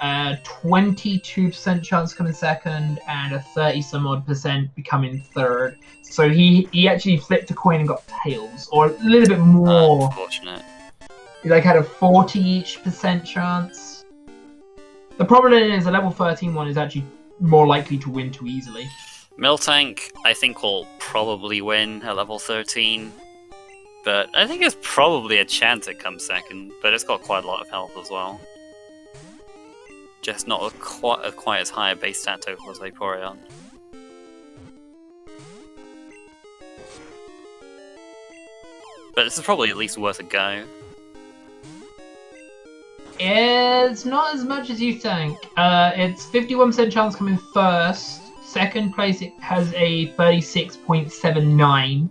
22% chance coming second, and a 30-some-odd% becoming third. So he actually flipped a coin and got tails, or a little bit more. Unfortunate. He like had a 40% chance. The problem is the level 13 one is actually more likely to win too easily. Miltank, I think, will probably win at level 13. But I think it's probably a chance it comes second, but it's got quite a lot of health as well. Just not quite as high a base stat total as Vaporeon. But this is probably at least worth a go. It's not as much as you think. It's 51% chance coming first. Second place it has a 36.79.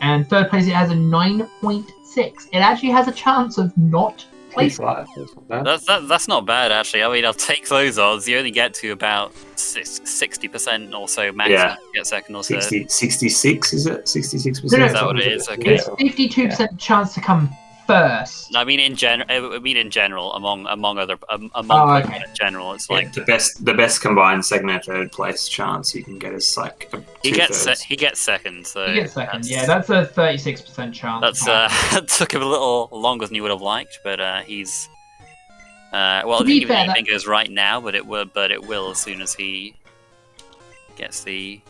And third place it has a 9.6. It actually has a chance of not placing. That's not bad, actually. I mean, I'll take those odds. You only get to about 60% or so maximum to get second or third. 66, is it? 66%? No, Is that what it is? Okay. It's 52% chance to come first. I mean, in general, among okay. in general, it's Yeah, like the best combined second and third place chance you can get is like he gets second. So he gets second. Yeah, that's a 36% chance. That's that took him a little longer than you would have liked, but he's well, be even fair, I think it goes right now, but it will as soon as he gets the.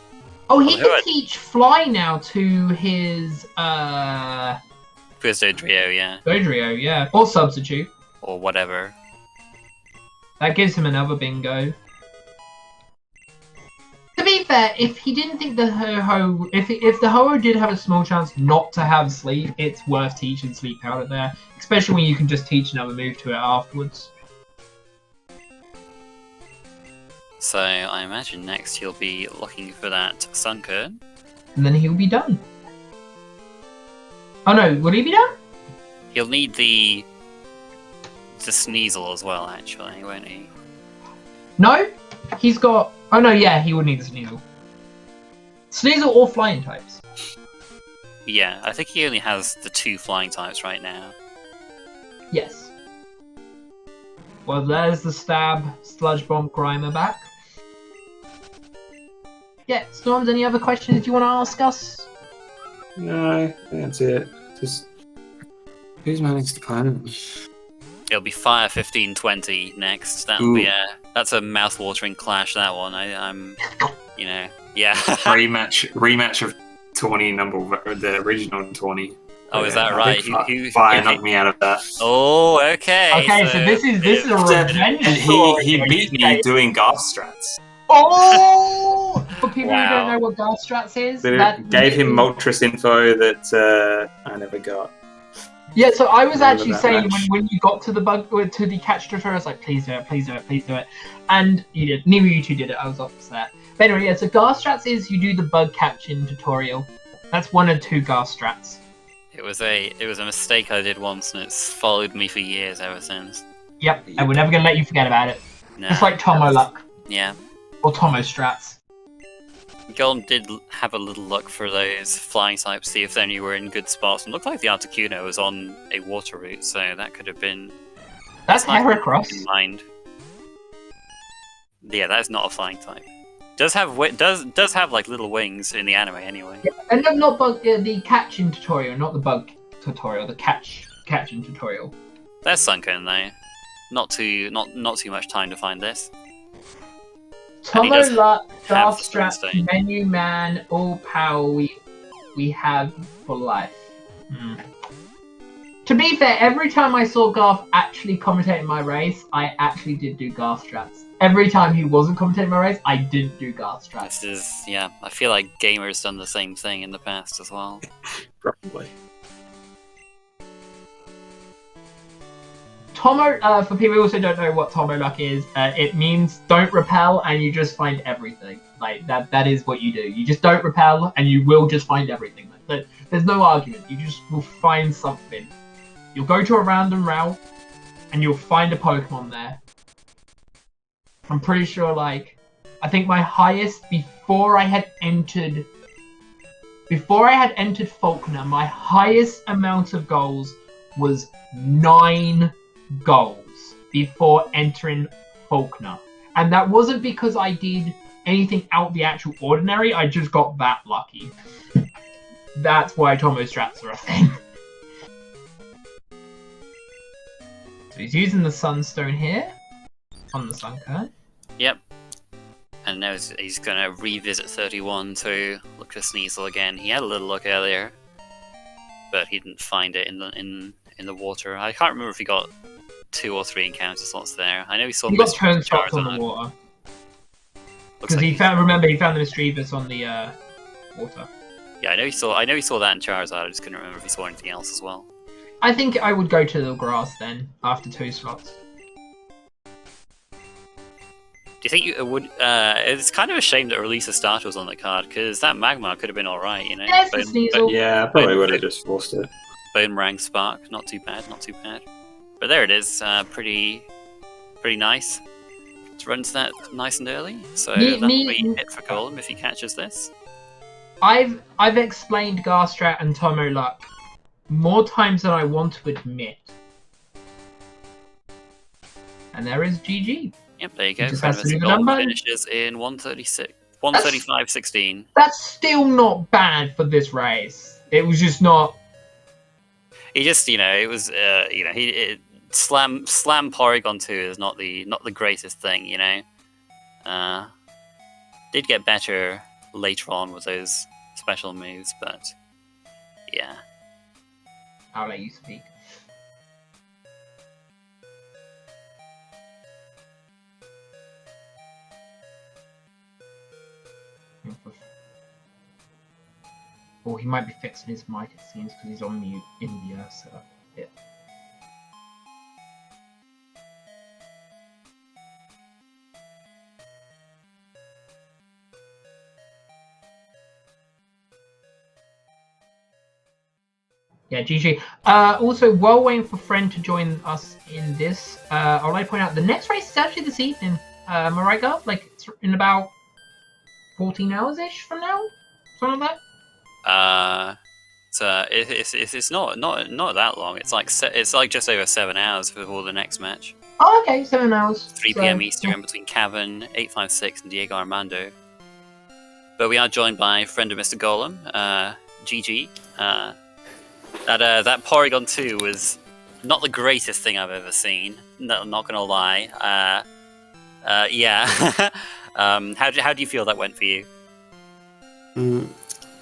Oh, he can teach fly now to his First Dodrio, yeah. Dodrio, yeah. Or substitute. Or whatever. That gives him another bingo. To be fair, if he didn't think the Ho-Ho... If the Ho-Ho did have a small chance not to have sleep, it's worth teaching sleep powder there. Especially when you can just teach another move to it afterwards. So, I imagine next he'll be looking for that Sunkern. And then he'll be done. Oh no, will he be done? He'll need the Sneasel as well, actually, won't he? No, he's got... Oh no, yeah, he would need the Sneasel. Sneasel or flying types. Yeah, I think he only has the 2 flying types right now. Yes. Well, there's the Stab, Sludge Bomb, Grimer back. Yeah, Storms, any other questions you want to ask us? No, that's it. Just who's my next opponent? It'll be Fire 1520 next. That'll be that's a mouth-watering clash. That one, I'm, you know, yeah. rematch of 20 the original 20. Oh, is that right? Fire knocked me out of that. Oh, okay. Okay, so this is a revenge and he beat me doing gas strats. Oh! For people who don't know what gas strats is, that gave him Moltres info that I never got. Yeah, so I was actually saying when you got to the catch tutorial, I was like, please do it, please do it, please do it. And you did. Neither of you two did it, I was upset. But anyway, yeah, so gas strats is you do the bug catching tutorial. That's one of 2 gas strats. It was a mistake I did once, and it's followed me for years ever since. Yep, and we're never going to let you forget about it. No, it's like Tomo luck. Yeah. Or Tomo strats. Golem did have a little look for those flying types, see if they were in good spots. And it looked like the Articuno was on a water route, so that could have been... That's Heracross. In mind. Yeah, that is not a flying type. Does have like little wings in the anime anyway. Yeah, and not bug the catching tutorial, not the bug tutorial, the catching tutorial. There's Sunken though. Not too much time to find this. Tomo luck, gas strats, menu man, all power we have for life. To be fair, every time I saw Garth actually commentating my race, I actually did do Garth strats. Every time he wasn't commentating my race, I didn't do Garth strats. This is, yeah, I feel like Gamer's done the same thing in the past as well. Probably. Tomo, for people who also don't know what Tomo luck is, it means don't repel and you just find everything. Like, that is what you do. You just don't repel and you will just find everything. Like, there's no argument. You just will find something. You'll go to a random route and you'll find a Pokemon there. I'm pretty sure, like, I think my highest before I had entered Faulkner, my highest amount of goals was 9 goals before entering Faulkner. And that wasn't because I did anything out the actual ordinary, I just got that lucky. That's why Tomo strats are a thing. So he's using the Sunstone here on the Sunkern. Yep. And now he's going to revisit 31 to look for Sneasel again. He had a little look earlier, but he didn't find it in the water. I can't remember if he got 2 or 3 encounter slots there. I know he saw. He got turn spots on the water. Because like he found the Mischievous on the water. Yeah, I know he saw that in Charizard. I just couldn't remember if he saw anything else as well. I think I would go to the grass then after 2 slots. Do you think you would? It's kind of a shame that Release a Starter was on the card, because that Magma could have been alright, you know? Yes, Sneasel. Yeah, I probably would have just forced it. Boomerang Spark, not too bad, not too bad. But there it is, pretty nice. It runs that nice and early, so that'll be hit for Golem if he catches this. I've explained Garstrat and Tomo Luck more times than I want to admit. And there is GG. Yep, there you go. Just has to do the Golem number. finishes in 135.16. That's still not bad for this race. It was just not. He just, it was, Slam Porygon 2 is not the greatest thing, Did get better later on with those special moves, but yeah. I'll let you speak. Or he might be fixing his mic, it seems, because he's on mute in the setup. Yeah. Yeah, GG. Also, while waiting for Friend to join us in this, I'd like to point out the next race is actually this evening. Am I right, Garth? Like, it's in about 14 hours-ish from now? Something like that? It's not that long. It's like just over 7 hours before the next match. Oh, okay, 7 hours. 3 p.m. Eastern between Cavern, 856, and Diego Armando. But we are joined by friend of Mr. Golem, GG. That Porygon 2 was not the greatest thing I've ever seen. No, I'm not gonna lie. Yeah. How do you feel that went for you?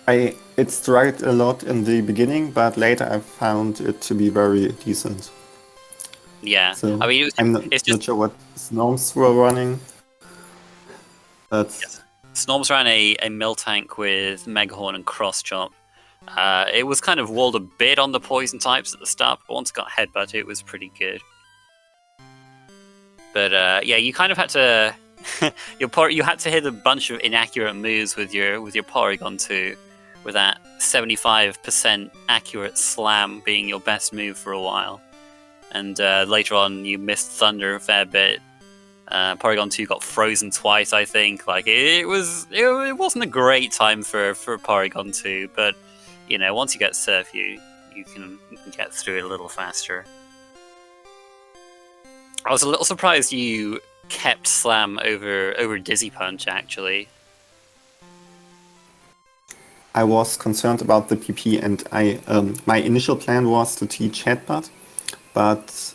It struggled a lot in the beginning, but later I found it to be very decent. Yeah, so I mean, I'm not sure what Snorms were running, but yes. Snorms ran a Miltank with Megahorn and Cross Chop. It was kind of walled a bit on the poison types at the start, but once it got Headbutt, it was pretty good. But yeah, you kind of had to you had to hit a bunch of inaccurate moves with your Porygon 2, with that 75% accurate slam being your best move for a while. And later on, you missed Thunder a fair bit. Porygon 2 got frozen twice, I think. Like it wasn't a great time for Porygon 2, but once you get Surf, you can get through it a little faster. I was a little surprised you kept Slam over Dizzy Punch, actually. I was concerned about the PP, and my initial plan was to teach Headbutt, but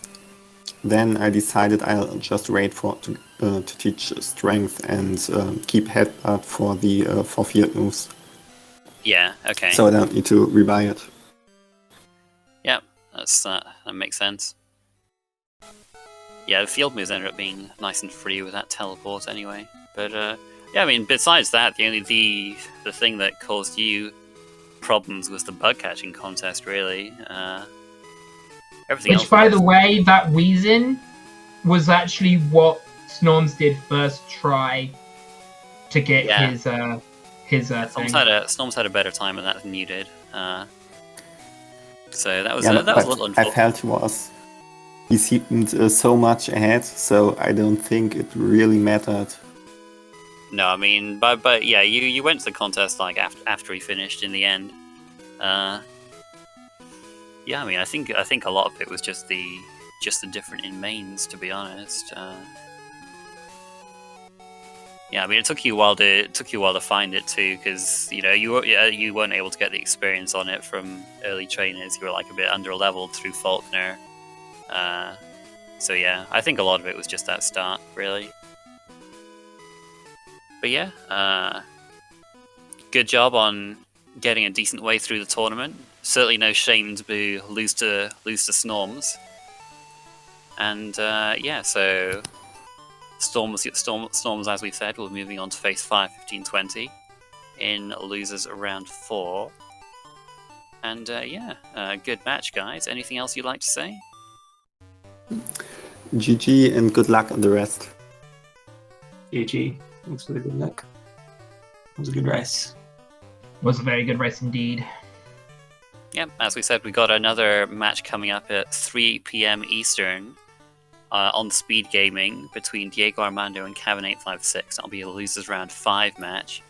then I decided I'll just wait to teach Strength and keep Headbutt for the for field moves. Yeah, okay. So I don't need to rebuy it. Yep, that makes sense. Yeah, the field moves ended up being nice and free with that teleport anyway. But yeah, I mean, besides that, the thing that caused you problems was the bug catching contest, really. Everything else. Which, by the way, that Weezin was actually what Snorms did first try to get his Snorms had a better time with that than you did. So that was a little unfortunate. I felt he seemed so much ahead, so I don't think it really mattered. No, I mean, but yeah, you went to the contest like after he finished in the end. Yeah, I mean, I think a lot of it was just the different in mains, to be honest. Yeah, I mean, it took you a while to find it too, because you weren't able to get the experience on it from early trainers. You were like a bit under leveled through Faulkner. So yeah, I think a lot of it was just that start, really. But yeah, good job on getting a decent way through the tournament. Certainly no shame to lose to Snorms. And yeah, so Storms, as we've said, will be moving on to face 5, 15-20 in losers round 4. And yeah, good match, guys. Anything else you'd like to say? GG and good luck on the rest. GG. Thanks for the good luck. It was a good race. It was a very good race indeed. Yeah, as we said, we got another match coming up at 3 PM Eastern on SpeedGaming between Diego Armando and Kevin856. That'll be a losers round 5 match.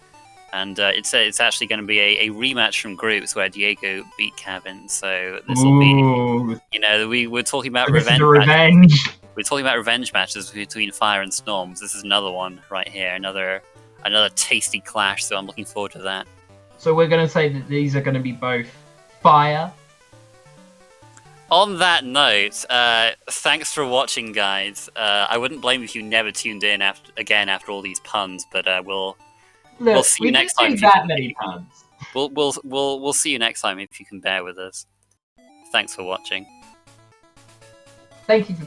And it's actually going to be a rematch from groups where Diego beat Kevin. So this will be, we were talking about revenge. We're talking about revenge matches between Fire and Storms. This is another one right here, another tasty clash. So I'm looking forward to that. So we're going to say that these are going to be both Fire. On that note, thanks for watching, guys. I wouldn't blame if you never tuned in after all these puns, but we'll see you next time. That many puns. We'll see you next time if you can bear with us. Thanks for watching. Thank you for